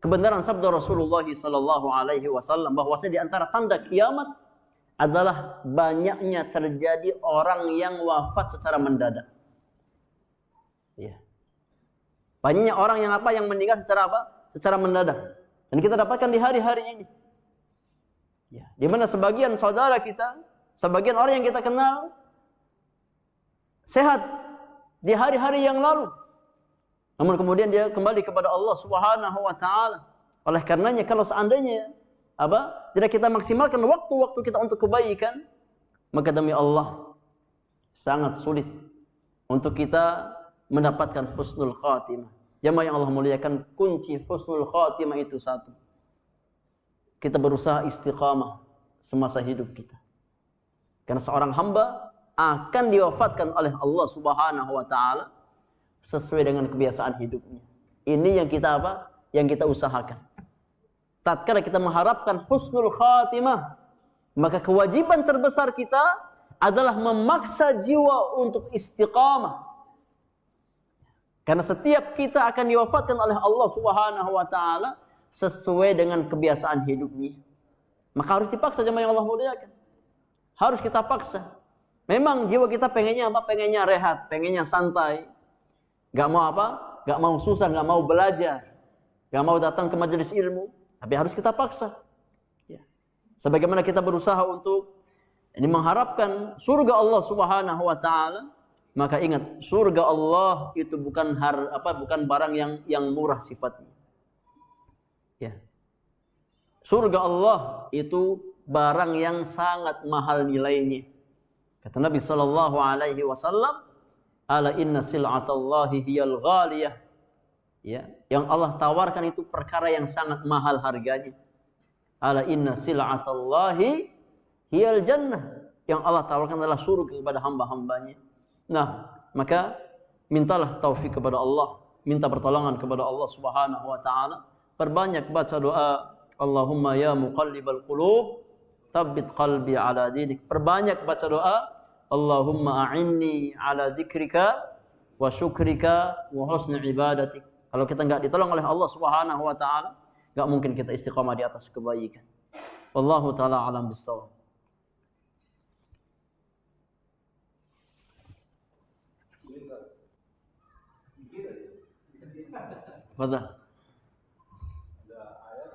kebenaran sabda Rasulullah sallallahu alaihi wasallam bahwasanya di antara tanda kiamat adalah banyaknya terjadi orang yang wafat secara mendadak. Ya. Banyaknya orang yang meninggal secara mendadak. Dan kita dapatkan di hari-hari ini. Ya, di mana sebagian saudara kita, sebagian orang yang kita kenal sehat di hari-hari yang lalu. Namun kemudian dia kembali kepada Allah Subhanahu wa taala. Oleh karenanya kalau seandainya tidak kita maksimalkan waktu-waktu kita untuk kebaikan, maka demi Allah sangat sulit untuk kita mendapatkan husnul khatimah. Jemaah yang Allah muliakan, kunci husnul khatimah itu satu. Kita berusaha istiqamah semasa hidup kita. Karena seorang hamba akan diwafatkan oleh Allah Subhanahu wa taala sesuai dengan kebiasaan hidupnya. Ini yang kita usahakan. Tatkala kita mengharapkan husnul khatimah, maka kewajiban terbesar kita adalah memaksa jiwa untuk istiqamah. Karena setiap kita akan diwafatkan oleh Allah Subhanahu wa taala sesuai dengan kebiasaan hidupnya. Maka harus dipaksa jemaah yang Allah muliakan. Harus kita paksa. Memang jiwa kita pengennya Pengennya rehat, pengennya santai. Gak mau susah, gak mau belajar, gak mau datang ke majelis ilmu. Tapi harus kita paksa. Ya. Sebagaimana kita berusaha untuk mengharapkan surga Allah Subhanahu wa taala, maka ingat, surga Allah itu bukan barang yang murah sifatnya. Ya. Surga Allah itu barang yang sangat mahal nilainya. Kata Nabi sallallahu alaihi wasallam, "Ala inna sil'atallahi hiyal ghaliyah." Ya, yang Allah tawarkan itu perkara yang sangat mahal harganya. Ala inna sil'atallahi hiyal jannah. Yang Allah tawarkan adalah surga kepada hamba-hambanya. Nah, maka mintalah taufik kepada Allah, minta pertolongan kepada Allah Subhanahu wa taala. Perbanyak baca doa, Allahumma ya muqallibal qulub, tsabbit qalbi ala dinik. Perbanyak baca doa, Allahumma a'inni ala dzikrika wa syukrika wa husni ibadatik. Kalau kita enggak ditolong oleh Allah Subhanahu wa taala, enggak mungkin kita istiqamah di atas kebaikan. Wallahu taala alam bissawab. Fadhal. Ada ayat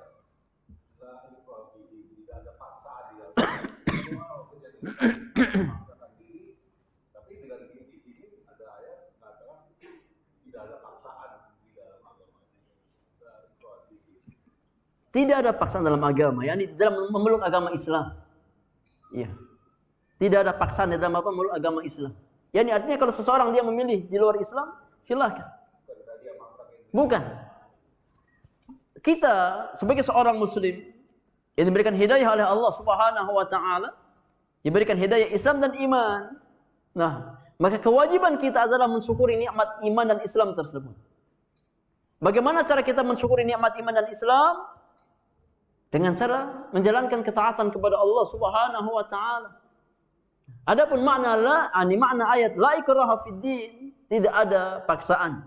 la ikrah fi din, tidak ada paksaan di dalam semua kejadian memaksakan diri, tapi dengan di sini ada ayat mengatakan tidak ada paksaan di dalam agama ini. La ikrah fi din. Tidak ada paksaan dalam agama, yakni dalam memeluk agama Islam. Iya. Tidak ada paksaan di dalam apa memeluk agama Islam. Yani artinya kalau seseorang dia memilih di luar Islam, silakan. Bukan. Kita sebagai seorang muslim yang diberikan hidayah oleh Allah Subhanahu wa taala, diberikan hidayah Islam dan iman. Nah, maka kewajiban kita adalah mensyukuri nikmat iman dan Islam tersebut. Bagaimana cara kita mensyukuri nikmat iman dan Islam? Dengan cara menjalankan ketaatan kepada Allah Subhanahu wa taala. Adapun makna makna ayat la ikraha fid din, tidak ada paksaan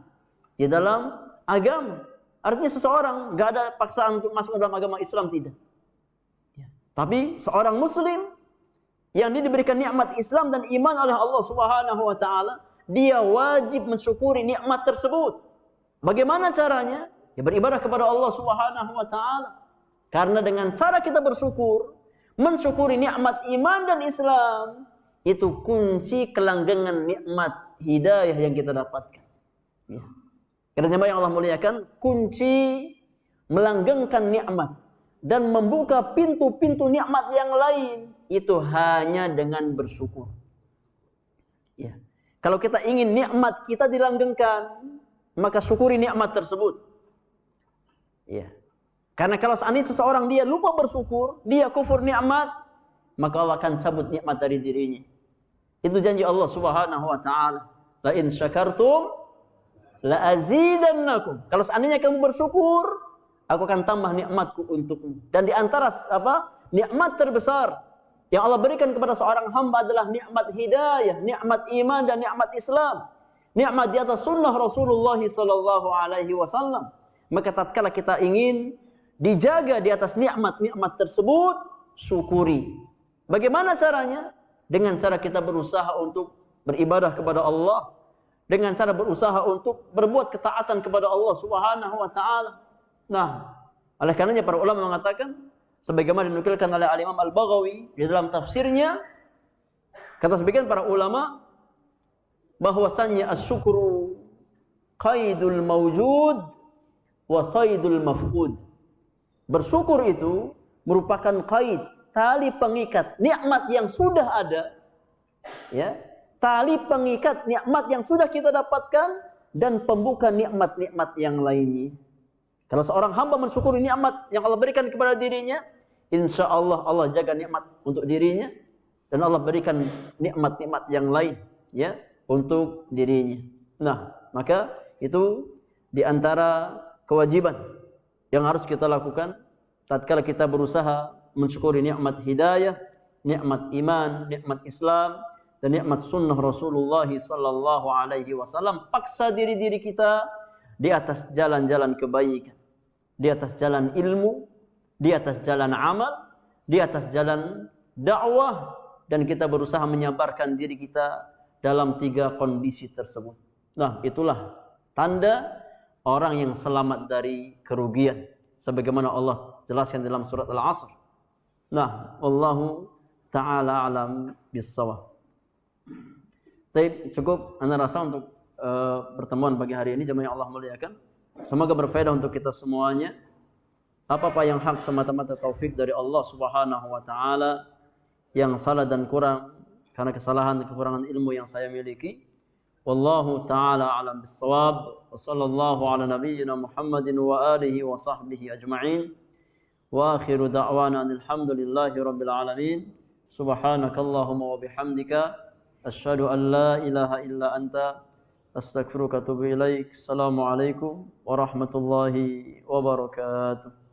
di dalam agama. Artinya seseorang enggak ada paksaan untuk masuk dalam agama Islam, tidak. Ya. Tapi seorang muslim yang diberikan nikmat Islam dan iman oleh Allah Subhanahu wa taala, dia wajib mensyukuri nikmat tersebut. Bagaimana caranya? Ya beribadah kepada Allah Subhanahu wa taala. Karena dengan cara kita bersyukur, mensyukuri nikmat iman dan Islam, itu kunci kelanggengan nikmat hidayah yang kita dapatkan. Ya. Karena jemaah yang Allah muliakan, kunci melanggengkan nikmat dan membuka pintu-pintu nikmat yang lain itu hanya dengan bersyukur. Ya. Kalau kita ingin nikmat kita dilanggengkan, maka syukuri nikmat tersebut. Ya. Karena kalau seandainya seseorang dia lupa bersyukur, dia kufur nikmat, maka Allah akan cabut nikmat dari dirinya. Itu janji Allah Subhanahu wa taala. La in syakartum la azidannakum. Kalau seandainya kamu bersyukur, aku akan tambah nikmatku untukmu. Dan di antara nikmat terbesar yang Allah berikan kepada seorang hamba adalah nikmat hidayah, nikmat iman dan nikmat Islam. Nikmat di atas sunnah Rasulullah sallallahu alaihi wasallam. Maka tatkala kita ingin dijaga di atas nikmat-nikmat tersebut, syukuri. Bagaimana caranya? Dengan cara kita berusaha untuk beribadah kepada Allah, dengan cara berusaha untuk berbuat ketaatan kepada Allah Subhanahu wa taala. Nah, oleh karenanya para ulama mengatakan sebagaimana dinukilkan oleh Al-Imam Al-Baghawi di dalam tafsirnya, kata sebagian para ulama bahwasannya asyukru qaidul mawjud wa saydul mafqud. Bersyukur itu merupakan qaid, tali pengikat nikmat yang sudah ada, ya, tali pengikat nikmat yang sudah kita dapatkan dan pembuka nikmat-nikmat yang lainnya. Kalau seorang hamba mensyukuri nikmat yang Allah berikan kepada dirinya, insya Allah Allah jaga nikmat untuk dirinya dan Allah berikan nikmat-nikmat yang lain, ya, untuk dirinya. Nah, maka itu di antara kewajiban yang harus kita lakukan tatkala kita berusaha mensyukuri nikmat hidayah, nikmat iman, nikmat Islam dan nikmat sunnah Rasulullah sallallahu alaihi wasallam. Paksa diri-diri kita di atas jalan-jalan kebaikan, di atas jalan ilmu, di atas jalan amal, di atas jalan dakwah, dan kita berusaha menyabarkan diri kita dalam 3 kondisi tersebut. Nah, itulah tanda orang yang selamat dari kerugian sebagaimana Allah jelaskan dalam surat Al-Asr. Nah, wallahu ta'ala alam bis-shawab. Baik, cukup anda rasa untuk pertemuan pagi hari ini, jemaah yang Allah muliakan. Semoga berfaedah untuk kita semuanya. Apa-apa yang hak semata-mata taufik dari Allah Subhanahu wa taala, yang salah dan kurang karena kesalahan dan kekurangan ilmu yang saya miliki, wallahu taala alam bis-shawab. Wa sallallahu ala nabiyyina Muhammadin wa alihi wa sahbihi ajma'in. Wa akhiru da'wana alhamdulillahi rabbil alamin. Subhanakallahumma wa bihamdika asyhadu an la ilaha illa anta astaghfiruka wa atubu ilaik. Assalamualaikum warahmatullahi wabarakatuh.